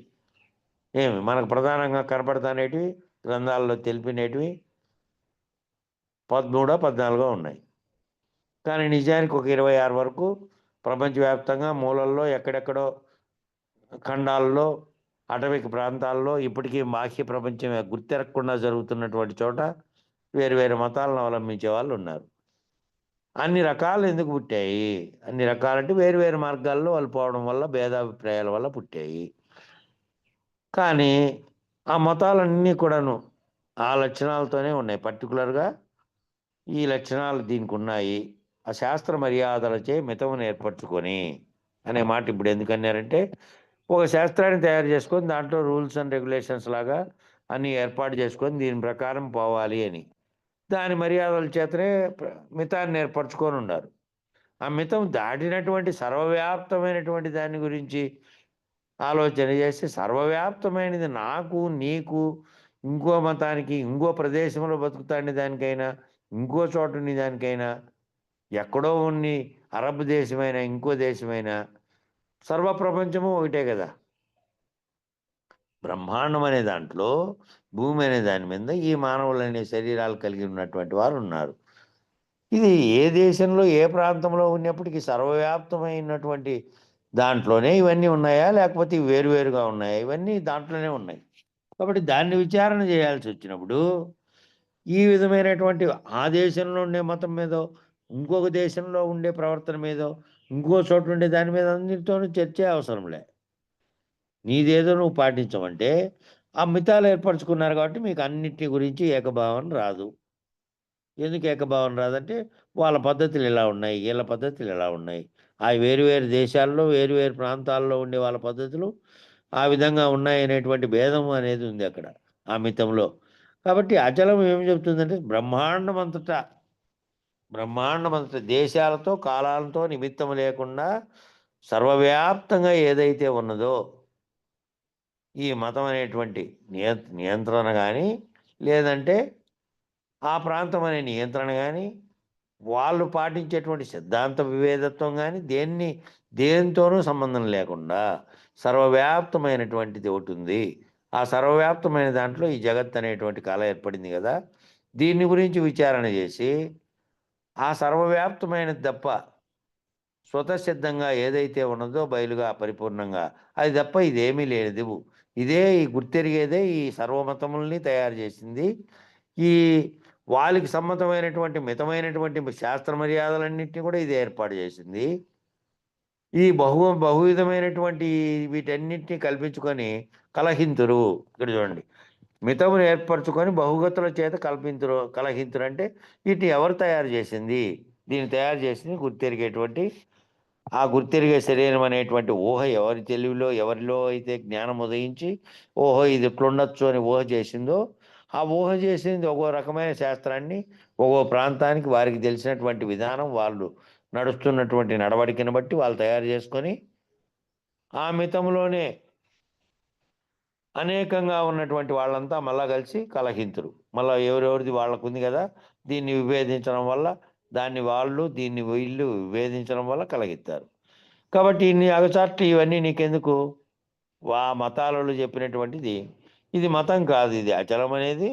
మనకు ప్రధానంగా కనపడతానేటివి గ్రంథాల్లో తెలిపినటివి 13 14 ఉన్నాయి. కానీ నిజానికి ఒక 26 వరకు ప్రపంచవ్యాప్తంగా మూలల్లో ఎక్కడెక్కడో ఖండాల్లో అటవిక ప్రాంతాల్లో ఇప్పటికీ బాహ్య ప్రపంచం గుర్తెరగకుండా జరుగుతున్నటువంటి చోట వేరు వేరు మతాలను అవలంబించే వాళ్ళు ఉన్నారు. అన్ని రకాలు ఎందుకు పుట్టాయి? అన్ని రకాలంటే వేరు వేరు మార్గాల్లో వాళ్ళు పోవడం వల్ల భేదాభిప్రాయాల వల్ల పుట్టాయి. కానీ ఆ మతాలన్నీ కూడాను ఆ లక్షణాలతోనే ఉన్నాయి. పర్టికులర్గా ఈ లక్షణాలు దీనికి ఉన్నాయి. ఆ శాస్త్ర మర్యాదలచే మితమును ఏర్పరచుకొని అనే మాట ఇప్పుడు ఎందుకన్నారంటే ఒక శాస్త్రాన్ని తయారు చేసుకొని దాంట్లో రూల్స్ అండ్ రెగ్యులేషన్స్ లాగా అన్నీ ఏర్పాటు చేసుకొని దీని ప్రకారం పోవాలి అని దాని మర్యాదల చేతనే మితాన్ని ఏర్పరచుకొని ఉన్నారు. ఆ మితం దాటినటువంటి సర్వవ్యాప్తమైనటువంటి దాని గురించి ఆలోచన చేసి సర్వవ్యాప్తమైనది నాకు నీకు ఇంకో మతానికి ఇంకో ప్రదేశంలో బతుకుతాండి దానికైనా ఇంకో చోటుని దానికైనా ఎక్కడో ఉన్ని అరబ్ దేశమైనా ఇంకో దేశమైనా సర్వప్రపంచము ఒకటే కదా. బ్రహ్మాండం అనే దాంట్లో భూమి అనే దాని మీద ఈ మానవులనే శరీరాలు కలిగి ఉన్నటువంటి వారు ఉన్నారు. ఇది ఏ దేశంలో ఏ ప్రాంతంలో ఉన్నప్పటికీ సర్వవ్యాప్తమైనటువంటి దాంట్లోనే ఇవన్నీ ఉన్నాయా లేకపోతే వేరువేరుగా ఉన్నాయా? ఇవన్నీ దాంట్లోనే ఉన్నాయి. కాబట్టి దాన్ని విచారణ చేయాల్సి వచ్చినప్పుడు ఈ విధమైనటువంటి ఆ దేశంలో ఉండే మతం మీదో ఇంకొక దేశంలో ఉండే ప్రవర్తన మీదో ఇంకో చోట ఉండే దాని మీద అన్నిటితోనూ చర్చే అవసరంలే. నీదేదో నువ్వు పాటించమంటే ఆ మితాలు ఏర్పరచుకున్నారు కాబట్టి మీకు అన్నిటి గురించి ఏకభావన రాదు. ఎందుకు ఏకభావన రాదంటే వాళ్ళ పద్ధతులు ఇలా ఉన్నాయి, వీళ్ళ పద్ధతులు ఇలా ఉన్నాయి. ఆ వేరు వేరు దేశాల్లో వేరు వేరు ప్రాంతాల్లో ఉండే వాళ్ళ పద్ధతులు ఆ విధంగా ఉన్నాయనేటువంటి భేదం అనేది ఉంది అక్కడ ఆ మితంలో. కాబట్టి అచలం ఏం చెప్తుందంటే బ్రహ్మాండమంతటా దేశాలతో కాలాలతో నిమిత్తం లేకుండా సర్వవ్యాప్తంగా ఏదైతే ఉన్నదో ఈ మతం అనేటువంటి నియంత్రణ కానీ లేదంటే ఆ ప్రాంతం అనే నియంత్రణ కానీ వాళ్ళు పాటించేటువంటి సిద్ధాంత విభేదత్వం కానీ దేనితోనూ సంబంధం లేకుండా సర్వవ్యాప్తమైనటువంటిది ఒకటి ఉంది. ఆ సర్వవ్యాప్తమైన దాంట్లో ఈ జగత్ అనేటువంటి కళ ఏర్పడింది కదా. దీన్ని గురించి విచారణ చేసి ఆ సర్వవ్యాప్తమైనది తప్ప స్వతసిద్ధంగా ఏదైతే ఉన్నదో బయలుగా పరిపూర్ణంగా అది తప్ప ఇదేమీ లేనిది. ఇదే ఈ గుర్తెరిగేదే ఈ సర్వమతముల్ని తయారు చేసింది. ఈ వాళ్ళకి సమ్మతమైనటువంటి మితమైనటువంటి శాస్త్ర మర్యాదలన్నింటినీ కూడా ఇది ఏర్పాటు చేసింది. ఈ బహువిధమైనటువంటి వీటన్నిటిని కల్పించుకొని కలహింతురు. ఇక్కడ చూడండి, మితమును ఏర్పరచుకొని బహుగతుల చేత కలహింతురు అంటే వీటిని ఎవరు తయారు చేసింది? దీన్ని తయారు చేసింది గుర్తెరిగేటువంటి ఆ గుర్తెరిగే శరీరం అనేటువంటి ఊహ ఎవరి తెలివిలో ఎవరిలో అయితే జ్ఞానం ఉదయించి ఓహో ఇది ఇట్లుండొచ్చు అని ఊహ చేసిందో ఆ ఊహ చేసింది ఒక్కో రకమైన శాస్త్రాన్ని ఒక్కో ప్రాంతానికి వారికి తెలిసినటువంటి విధానం వాళ్ళు నడుస్తున్నటువంటి నడవడికను బట్టి వాళ్ళు తయారు చేసుకొని ఆ మితంలోనే అనేకంగా ఉన్నటువంటి వాళ్ళంతా మళ్ళా కలిసి కలహింతురు. మళ్ళీ ఎవరెవరిది వాళ్ళకు ఉంది కదా, దీన్ని విభేదించడం వల్ల దాన్ని వాళ్ళు దీన్ని వీళ్ళు విభేదించడం వల్ల కలగిస్తారు. కాబట్టి ఇన్ని అగచాట్లు ఇవన్నీ నీకెందుకు? మతాలలో చెప్పినటువంటిది ఇది మతం కాదు, ఇది అచలం అనేది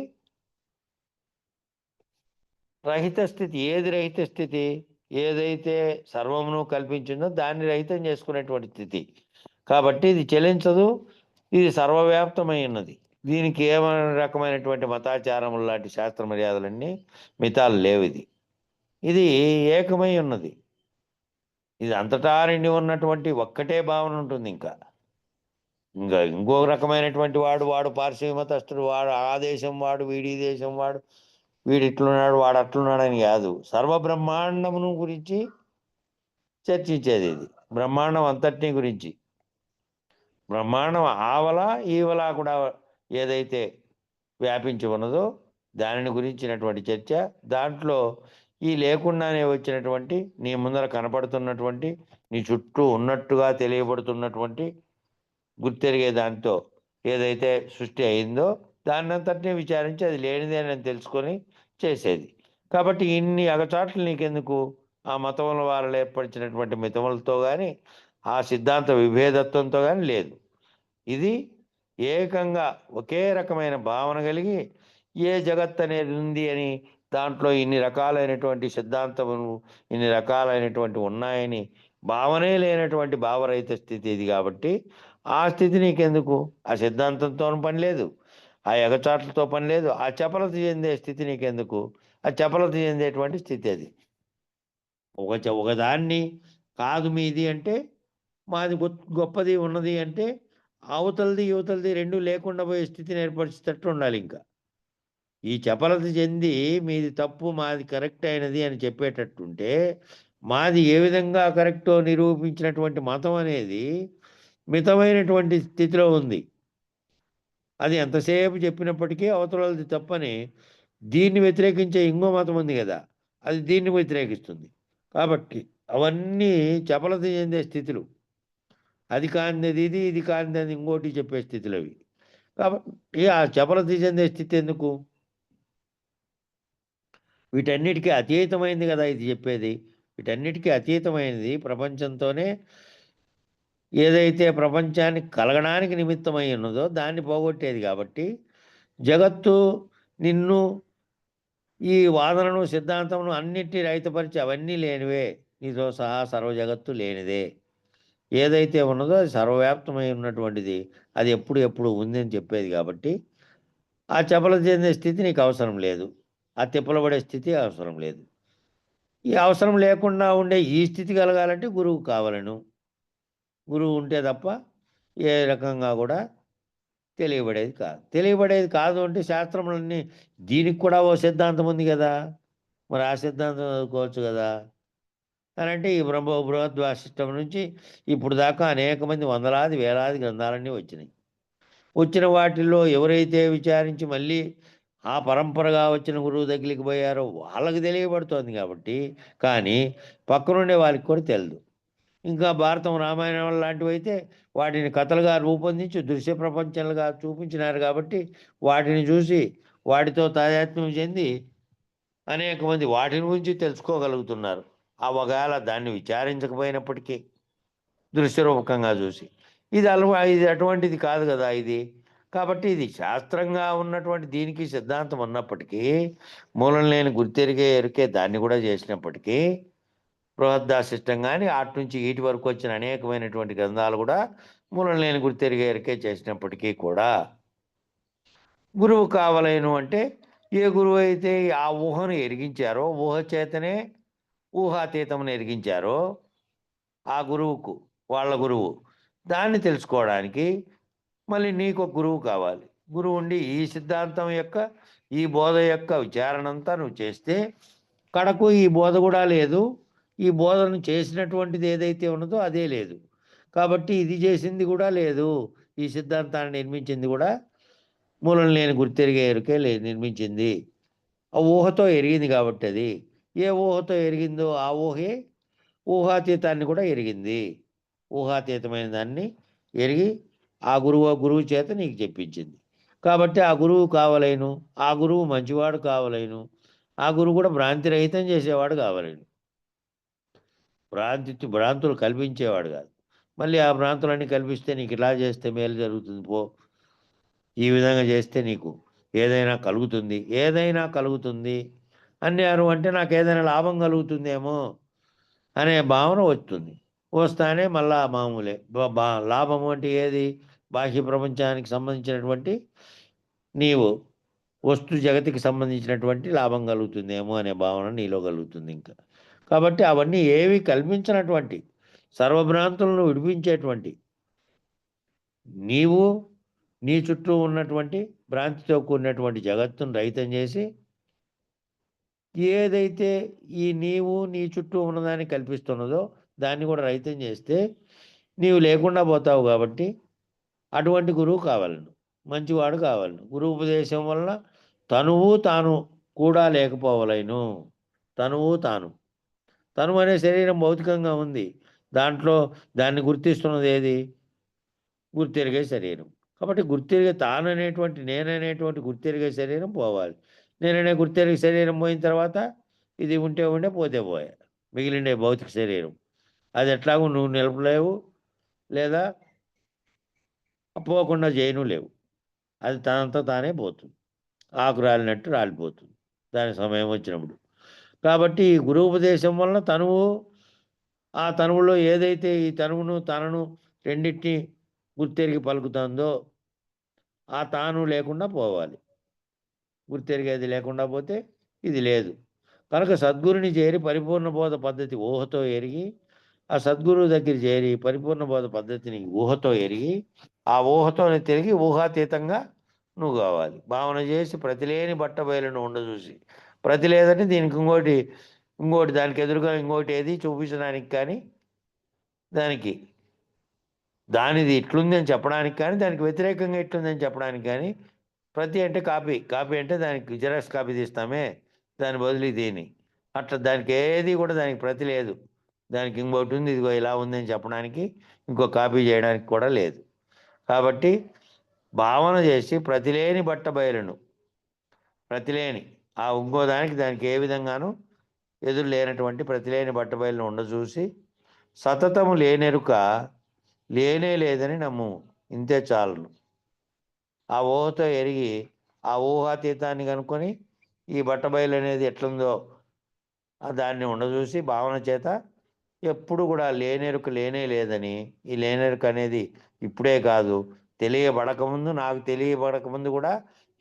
రహిత స్థితి. ఏది రహిత స్థితి? ఏదైతే సర్వమును కల్పించిందో దాన్ని రహితం చేసుకునేటువంటి స్థితి. కాబట్టి ఇది చెలించదు, ఇది సర్వవ్యాప్తమై ఉన్నది. దీనికి ఏమైనా రకమైనటువంటి మతాచారములు లాంటి శాస్త్ర మర్యాదలన్నీ మితాలు లేవు. ఇది ఏకమై ఉన్నది. ఇది అంతటా నిండి ఉన్నటువంటి ఒక్కటే భావన ఉంటుంది. ఇంకా ఇంకో రకమైనటువంటి వాడు పార్శ్వ మతస్థుడు, వాడు ఆ దేశం వాడు, వీడి దేశం వాడు, వీడు ఇట్లున్నాడు వాడు అట్లున్నాడని కాదు. సర్వబ్రహ్మాండమును గురించి చర్చించేది ఇది. బ్రహ్మాండం అంతటినీ గురించి, బ్రహ్మాండం ఆవల ఈవల కూడా ఏదైతే వ్యాపించి ఉన్నదో దానిని గురించినటువంటి చర్చ. దాంట్లో ఈ లేకుండానే వచ్చినటువంటి నీ ముందర కనపడుతున్నటువంటి నీ చుట్టూ ఉన్నట్టుగా తెలియబడుతున్నటువంటి గుర్తెరిగే దాంతో ఏదైతే సృష్టి అయిందో దాన్నంతటినీ విచారించి అది లేనిదే అని తెలుసుకొని చేసేది. కాబట్టి ఇన్ని అగచాట్లు నీకెందుకు? ఆ మతముల వారిలో ఏర్పరిచినటువంటి మితములతో కానీ ఆ సిద్ధాంత విభేదత్వంతో కానీ లేదు. ఇది ఏకంగా ఒకే రకమైన భావన కలిగి ఏ జగత్ అనేది ఉంది అని దాంట్లో ఇన్ని రకాలైనటువంటి సిద్ధాంతములు ఇన్ని రకాలైనటువంటి ఉన్నాయని భావనే లేనటువంటి భావరహిత స్థితి ఇది. కాబట్టి ఆ స్థితి నీకెందుకు? ఆ సిద్ధాంతంతో పని లేదు, ఆ ఎగచాట్లతో పని లేదు, ఆ చపలత చెందే స్థితి నీకెందుకు? ఆ చపలత చెందేటువంటి స్థితి అది. ఒకదాన్ని కాదు మీది అంటే మాది గొప్పది ఉన్నది అంటే అవతలది యువతలది రెండు లేకుండా పోయే స్థితిని ఏర్పరిచేటట్టు ఉండాలి. ఇంకా ఈ చపలత చెంది మీది తప్పు మాది కరెక్ట్ అయినది అని చెప్పేటట్టుంటే మాది ఏ విధంగా కరెక్టో నిరూపించినటువంటి మతం అనేది మితమైనటువంటి స్థితిలో ఉంది. అది ఎంతసేపు చెప్పినప్పటికీ అవతలది తప్పని దీన్ని వ్యతిరేకించే ఇంకో మతం ఉంది కదా, అది దీన్ని వ్యతిరేకిస్తుంది. కాబట్టి అవన్నీ చపలత చెందే స్థితులు. అది కానిది ఇది, ఇది కానిది ఇంకోటి చెప్పే స్థితులు అవి. కాబట్టి ఆ చపలత చెందే స్థితి ఎందుకు? వీటన్నిటికీ అతీతమైంది కదా ఇది చెప్పేది. వీటన్నిటికీ అతీతమైనది ప్రపంచంతోనే ఏదైతే ప్రపంచానికి కలగడానికి నిమిత్తమై ఉన్నదో దాన్ని పోగొట్టేది. కాబట్టి జగత్తు నిన్ను ఈ వాదనను సిద్ధాంతమును అన్నిటినీ రహితపరిచి అవన్నీ లేనివే, నీతో సహా సర్వ జగత్తు లేనిదే. ఏదైతే ఉన్నదో అది సర్వవ్యాప్తమై ఉన్నటువంటిది, అది ఎప్పుడు ఉంది అని చెప్పేది. కాబట్టి ఆ చపల చెందే స్థితి నీకు అవసరం లేదు, ఆ తిప్పలబడే స్థితి అవసరం లేదు. ఈ అవసరం లేకుండా ఉండే ఈ స్థితి కలగాలంటే గురువు కావాలను. గురువు ఉంటే తప్ప ఏ రకంగా కూడా తెలియబడేది కాదు అంటే శాస్త్రములన్నీ దీనికి కూడా ఓ సిద్ధాంతం ఉంది కదా, మరి ఆ సిద్ధాంతం చదువుకోవచ్చు కదా అని అంటే ఈ బృహద్వాసిష్టం నుంచి ఇప్పుడు దాకా అనేక మంది వందలాది వేలాది గ్రంథాలన్నీ వచ్చినాయి. వచ్చిన వాటిల్లో ఎవరైతే విచారించి మళ్ళీ ఆ పరంపరగా వచ్చిన గురువు దగ్గరికి పోయారో వాళ్ళకి తెలియబడుతోంది కాబట్టి. కానీ పక్కనుండే వాళ్ళకి కూడా తెలియదు. ఇంకా భారతం రామాయణం లాంటివి అయితే వాటిని కథలుగా రూపొందించి దృశ్య ప్రపంచాలుగా చూపించినారు కాబట్టి వాటిని చూసి వాటితో తాదాత్మ్యం చెంది అనేక మంది వాటిని గురించి తెలుసుకోగలుగుతున్నారు. ఆ ఒకవేళ దాన్ని విచారించకపోయినప్పటికీ దృశ్యరూపకంగా చూసి ఇది అటువంటిది కాదు కదా ఇది. కాబట్టి ఇది శాస్త్రంగా ఉన్నటువంటి దీనికి సిద్ధాంతం ఉన్నప్పటికీ మూలం లేని గుర్తెరిగే ఎరికే దాన్ని కూడా చేసినప్పటికీ బృహద్వాసిష్టం కానీ అటు నుంచి ఈటి వరకు వచ్చిన అనేకమైనటువంటి గ్రంథాలు కూడా మూలం లేని గుర్తెరిగే ఎరికే చేసినప్పటికీ కూడా గురువు కావలేను అంటే ఏ గురువు అయితే ఆ ఊహను ఎరిగించారో, ఊహ చేతనే ఊహాతీతమును ఎరిగించారో ఆ గురువుకు, వాళ్ళ గురువు, దాన్ని తెలుసుకోవడానికి మళ్ళీ నీకు ఒక గురువు కావాలి. గురువు ఉండి ఈ సిద్ధాంతం యొక్క ఈ బోధ యొక్క విచారణ అంతా నువ్వు చేస్తే కడకు ఈ బోధ కూడా లేదు, ఈ బోధను చేసినటువంటిది ఏదైతే ఉన్నదో అదే లేదు. కాబట్టి ఇది చేసింది కూడా లేదు, ఈ సిద్ధాంతాన్ని నిర్మించింది కూడా మూలం లేని గుర్తెరిగే ఎరుకే నిర్మించింది. ఆ ఊహతో ఎరిగింది కాబట్టి అది ఏ ఊహతో ఎరిగిందో ఆ ఊహే ఊహాతీతాన్ని కూడా ఎరిగింది. ఊహాతీతమైన దాన్ని ఎరిగి ఆ గురువు చేత నీకు చెప్పించింది. కాబట్టి ఆ గురువు కావలేను, ఆ గురువు మంచివాడు కావలేను, ఆ గురువు కూడా భ్రాంతి రహితం చేసేవాడు కావలేను. భ్రాంతులు కల్పించేవాడు కాదు. మళ్ళీ ఆ భ్రాంతులన్నీ కల్పిస్తే నీకు ఇలా చేస్తే మేలు జరుగుతుంది పో, ఈ విధంగా చేస్తే నీకు ఏదైనా కలుగుతుంది అన్నారు అంటే నాకు ఏదైనా లాభం కలుగుతుందేమో అనే భావన వస్తుంది. వస్తానే మళ్ళా మామూలే. లాభము అంటే ఏది? బాహ్య ప్రపంచానికి సంబంధించినటువంటి నీవు వస్తు జగతికి సంబంధించినటువంటి లాభం కలుగుతుందేమో అనే భావన నీలో కలుగుతుంది ఇంకా. కాబట్టి అవన్నీ ఏవి కల్పించినటువంటి సర్వభ్రాంతులను విడిపించేటువంటి నీవు నీ చుట్టూ ఉన్నటువంటి భ్రాంతితో కూడినటువంటి జగత్తును రహితం చేసి ఏదైతే ఈ నీవు నీ చుట్టూ ఉన్నదాన్ని కల్పిస్తున్నదో దాన్ని కూడా రహితం చేస్తే నీవు లేకుండా పోతావు. కాబట్టి అటువంటి గురువు కావాలను. మంచివాడు కావాలి. గురూపదేశం వలన తనువు తాను కూడా లేకపోవలేను. తనువు తాను. తనువు అనే శరీరం భౌతికంగా ఉంది. దాంట్లో దాన్ని గుర్తిస్తున్నది ఏది? గుర్తెరిగే శరీరం. కాబట్టి గుర్తెరిగే తాననేటువంటి నేననేటువంటి గుర్తెరిగే శరీరం పోవాలి. నేననే గుర్తెరిగే శరీరం పోయిన తర్వాత ఇది ఉంటే ఉండే పోతే పోయే. మిగిలిండే భౌతిక శరీరం. అది ఎట్లాగో నువ్వు నిలపలేవు, లేదా పోకుండా చేయను లేవు. అది తనంతా తానే పోతుంది. ఆకు రాలినట్టు రాలిపోతుంది దాని సమయం వచ్చినప్పుడు. కాబట్టి ఈ గురూపదేశం వలన తనువు, ఆ తనువులో ఏదైతే ఈ తనువును తనను రెండింటిని గుర్తెరిగి పలుకుతుందో ఆ తాను లేకుండా పోవాలి. గుర్తెరిగేది లేకుండా పోతే ఇది లేదు. కనుక సద్గురుని చేరి పరిపూర్ణ బోధ పద్ధతి ఊహతో ఎరిగి, ఆ సద్గురువు దగ్గర చేరి పరిపూర్ణ బోధ పద్ధతిని ఊహతో ఎరిగి, ఆ ఊహతోనే తిరిగి ఊహాతీతంగా నువ్వు కావాలి. భావన చేసి ప్రతిలేని బట్ట బయలును ఉండచూసి. ప్రతి లేదంటే దీనికి ఇంకోటి దానికి ఎదురుగా ఇంకోటి ఏది చూపించడానికి కానీ, దానిది ఇట్లుంది అని చెప్పడానికి కానీ, దానికి వ్యతిరేకంగా ఇట్లుంది అని చెప్పడానికి కానీ, ప్రతి అంటే కాపీ అంటే దానికి జిరాక్స్ కాపీ తీస్తామే, దాని బదులు దీని అట్లా దానికి ఏది కూడా దానికి ప్రతి లేదు. దానికి ఇంకోటి ఉంది, ఇదిగో ఇలా ఉంది అని చెప్పడానికి, ఇంకో కాపీ చేయడానికి కూడా లేదు. కాబట్టి భావన చేసి ప్రతిలేని బట్ట బయలును, ప్రతిలేని ఆ ఇంకో దానికి ఏ విధంగానూ ఎదురు లేనటువంటి ప్రతిలేని బట్ట బయలును ఉండచూసి, సతతము లేనెరుక లేనే లేదని నమ్ము, ఇంతే చాలును. ఆ ఊహతో ఎరిగి ఆ ఊహాతీతాన్ని కనుక్కొని ఈ బట్టబయలు అనేది ఎట్లుందో దాన్ని ఉండచూసి భావన చేత ఎప్పుడు కూడా లేనెరుక లేనే లేదని, ఈ లేనెరుక అనేది ఇప్పుడే కాదు, తెలియబడకముందు, నాకు తెలియబడకముందు కూడా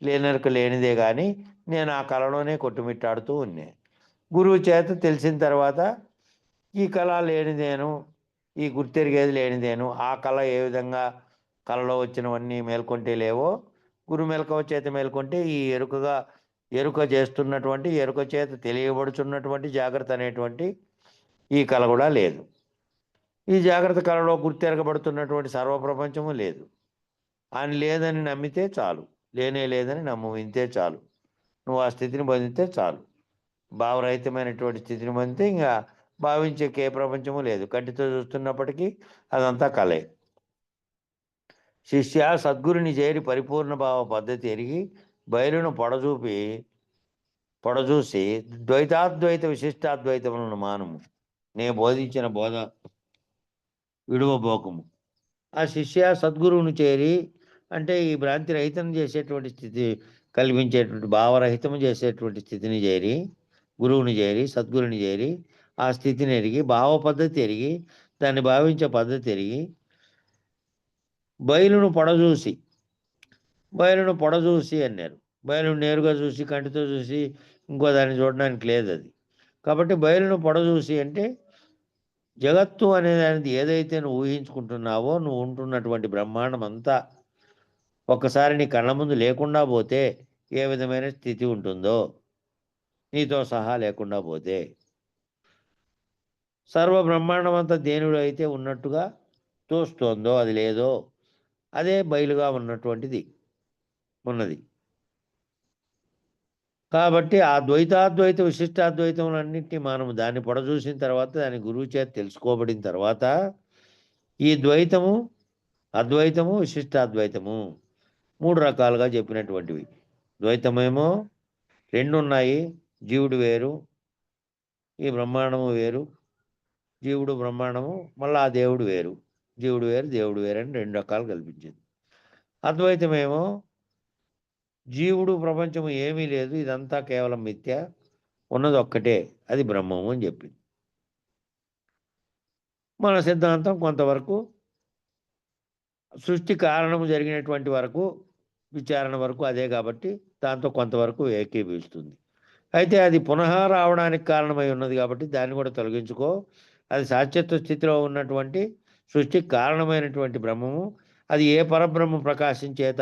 లేనెరుక లేనిదే కానీ నేను ఆ కళలోనే కొట్టుమిట్టాడుతూ ఉన్నా. గురువు చేత తెలిసిన తర్వాత ఈ కళ లేనిదేను, ఈ గుర్తెరిగేది లేనిదేను, ఆ కళ ఏ విధంగా కళలో వచ్చినవన్నీ మేల్కొంటే లేవో, గురు మెలకువ చేత మేల్కొంటే ఈ ఎరుక చేస్తున్నటువంటి, ఎరుక చేత తెలియబడుచున్నటువంటి జాగ్రత్త అనేటువంటి ఈ కళ కూడా లేదు. ఈ జాగ్రత్త కళలో గుర్తెరగబడుతున్నటువంటి సర్వప్రపంచము లేదు. అని లేదని నమ్మితే చాలు, లేనే లేదని నమ్ము, ఇంతే చాలు. నువ్వు ఆ స్థితిని పొందితే చాలు. భావరహితమైనటువంటి స్థితిని పొందితే ఇంకా భావించే ఏ ప్రపంచము లేదు. కంటితో చూస్తున్నప్పటికీ అదంతా కలే. శిష్య సద్గురుని చేరి పరిపూర్ణ భావ పద్ధతి ఎరిగి బయలును పొడజూసి ద్వైతాద్వైత విశిష్టాద్వైతములను మానము. నే బోధించిన బోధ విడువబోకము. ఆ శిష్య సద్గురువును చేరి అంటే ఈ భ్రాంతి రహితం చేసేటువంటి స్థితి కల్పించేటువంటి భావరహితం చేసేటువంటి స్థితిని చేరి, గురువుని చేరి సద్గురుని చేరి ఆ స్థితిని ఎరిగి భావ పద్ధతి ఎరిగి దాన్ని భావించే పద్ధతి ఎరిగి బయలును పొడజూసి అన్నారు. బయలును నేరుగా చూసి కంటితో చూసి ఇంకో దాన్ని చూడడానికి లేదు అది. కాబట్టి బయలును పొడజూసి అంటే జగత్తు అనేదానికి ఏదైతే నువ్వు ఊహించుకుంటున్నావో, నువ్వు ఉంటున్నటువంటి బ్రహ్మాండం అంతా ఒక్కసారి నీ కళ్ళ ముందు లేకుండా పోతే ఏ విధమైన స్థితి ఉంటుందో, నీతో సహా లేకుండా పోతే సర్వ బ్రహ్మాండం అంతా దేనిలో అయితే ఉన్నట్టుగా తోస్తోందో, అది లేదో, అదే బయలుగా ఉన్నది. కాబట్టి ఆ ద్వైతాద్వైత విశిష్టాద్వైతములన్నింటినీ మనము దాన్ని పొడచూసిన తర్వాత, దాని గురువు చేత తెలుసుకోబడిన తర్వాత, ఈ ద్వైతము, అద్వైతము, విశిష్టాద్వైతము 3 రకాలుగా చెప్పినటువంటివి. ద్వైతమేమో 2 ఉన్నాయి. జీవుడు వేరు, ఈ బ్రహ్మాండము వేరు. జీవుడు బ్రహ్మాండము, మళ్ళీ ఆ దేవుడు వేరు. జీవుడు వేరు, దేవుడు వేరు అని 2 రకాలు కల్పించింది. అద్వైతమేమో జీవుడు ప్రపంచము ఏమీ లేదు, ఇదంతా కేవలం మిథ్య, ఉన్నది ఒక్కటే, అది బ్రహ్మము అని చెప్పింది. మన సిద్ధాంతం కొంతవరకు సృష్టి కారణము జరిగినటువంటి వరకు, విచారణ వరకు అదే కాబట్టి దాంతో కొంతవరకు ఏకీభవిస్తుంది. అయితే అది పునః రావడానికి కారణమై ఉన్నది కాబట్టి దాన్ని కూడా తొలగించుకో. అది శాశ్వత స్థితిలో ఉన్నటువంటి సృష్టికి కారణమైనటువంటి బ్రహ్మము, అది ఏ పరబ్రహ్మ ప్రకాశం చేత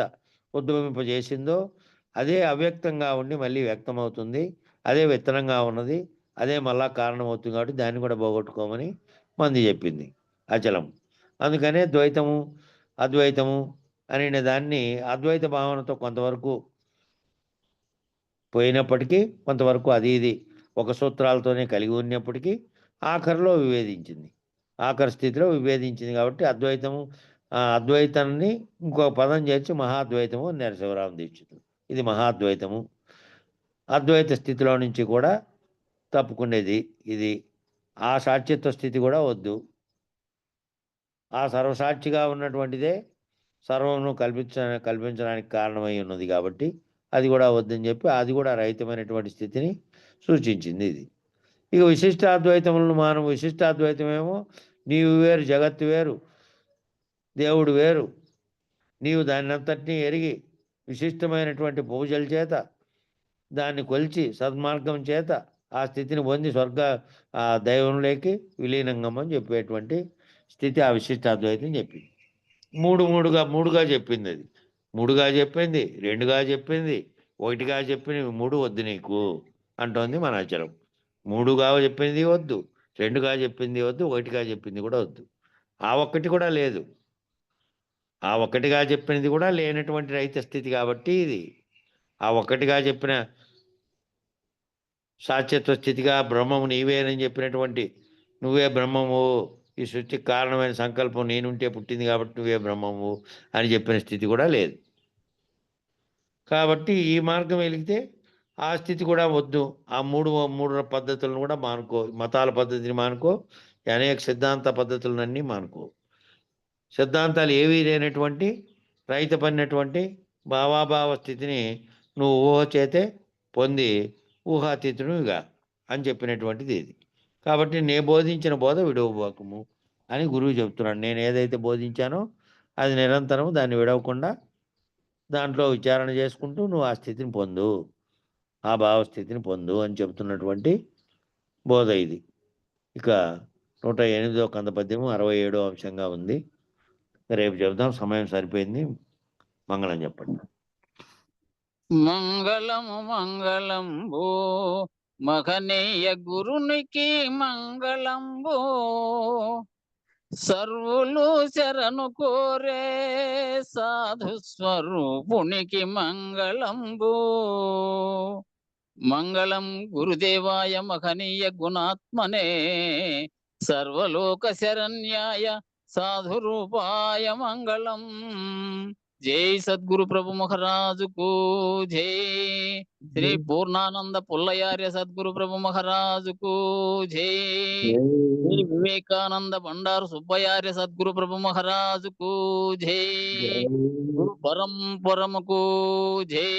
ఉద్భవింపజేసిందో అదే అవ్యక్తంగా ఉండి మళ్ళీ వ్యక్తమవుతుంది. అదే విత్తనంగా ఉన్నది, అదే మళ్ళా కారణమవుతుంది. కాబట్టి దాన్ని కూడా పోగొట్టుకోమని మంది చెప్పింది అచలం. అందుకనే ద్వైతము, అద్వైతము అనే దాన్ని అద్వైత భావనతో కొంతవరకు పోయినప్పటికీ, కొంతవరకు అది ఇది ఒక సూత్రాలతోనే కలిగి ఉన్నప్పటికీ ఆఖరిలో విభేదించింది. ఆఖరి స్థితిలో విభేదించింది కాబట్టి అద్వైతాన్ని ఇంకో పదం చేర్చి మహాద్వైతము అన్నారు శివరామ దీక్షితులు. ఇది మహాద్వైతము. అద్వైత స్థితిలో నుంచి కూడా తప్పుకునేది ఇది. ఆ సాక్షిత్వ స్థితి కూడా వద్దు. ఆ సర్వసాక్షిగా ఉన్నటువంటిదే సర్వమును కల్పించడానికి కారణమై ఉన్నది కాబట్టి అది కూడా వద్దని చెప్పి అది కూడా రహితమైనటువంటి స్థితిని సూచించింది ఇది. ఇక విశిష్టాద్వైతములను విశిష్టాద్వైతమేమో నీవు వేరు, జగత్తు వేరు, దేవుడు వేరు, నీవు దాన్ని అంతటినీ ఎరిగి విశిష్టమైనటువంటి పూజల చేత దాన్ని కొలిచి సద్మార్గం చేత ఆ స్థితిని పొంది ఆ దైవంలోకి విలీనంగమని చెప్పేటువంటి స్థితి ఆ విశిష్టాద్వైతం చెప్పింది. మూడుగా చెప్పింది. అది మూడుగా చెప్పింది, రెండుగా చెప్పింది, ఒకటిగా చెప్పింది. మూడు వద్దు నీకు అంటోంది మన ఆచారం. మూడుగా చెప్పింది వద్దు, రెండుగా చెప్పింది వద్దు, ఒకటిగా చెప్పింది కూడా వద్దు. ఆ ఒక్కటి కూడా లేదు. ఆ ఒక్కటిగా చెప్పినది కూడా లేనటువంటి రహిత స్థితి కాబట్టి ఇది. ఆ ఒక్కటిగా చెప్పిన సాక్షిత్వ స్థితిగా బ్రహ్మము నీవేనని చెప్పినటువంటి నువ్వే బ్రహ్మము, ఈ సృష్టికి కారణమైన సంకల్పం నేనుంటే పుట్టింది కాబట్టి నువ్వే బ్రహ్మము అని చెప్పిన స్థితి కూడా లేదు. కాబట్టి ఈ మార్గం వెలిగితే ఆ స్థితి కూడా వద్దు. ఆ మూడు పద్ధతులను కూడా మానుకో. మతాల పద్ధతిని మానుకో, అనేక సిద్ధాంత పద్ధతులన్నీ మానుకో. సిద్ధాంతాలు ఏవీ లేనటువంటి రహితపడినటువంటి భావాభావ స్థితిని నువ్వు ఊహ చేతే పొంది ఊహాతీతుడుగా అని చెప్పినటువంటిది ఇది. కాబట్టి నేను బోధించిన బోధ విడవబోకము అని గురువు చెప్తున్నాడు. నేను ఏదైతే బోధించానో అది నిరంతరం దాన్ని విడవకుండా దాంట్లో విచారణ చేసుకుంటూ నువ్వు ఆ స్థితిని పొందు, ఆ భావస్థితిని పొందు అని చెబుతున్నటువంటి బోధ ఇది. ఇక 108వ కంద పద్యము 67వ అంశంగా ఉంది. రేపు చెబుదాం, సమయం సరిపోయింది. మంగళం చెప్పండి. మంగళము మంగళంబు మహనీయ గురునికి మంగళంబు, సర్వులు శరణు కోరే సాధు స్వరూపునికి మంగళంబు. మంగళం గురుదేవాయ మహనీయ గుణాత్మనే, సర్వలోక శరణ్యాయ సాధు రూపాయ మంగళం. జై సద్గురు ప్రభు మహారాజుకు జై. శ్రీ పూర్ణానంద పుల్లయార్య సద్గురు ప్రభు మహారాజుకు జై. శ్రీ వివేకానంద బండారు సుబ్బయార్య సద్గురు ప్రభు మహారాజుకు జై. గురు పరంపరముకు జై.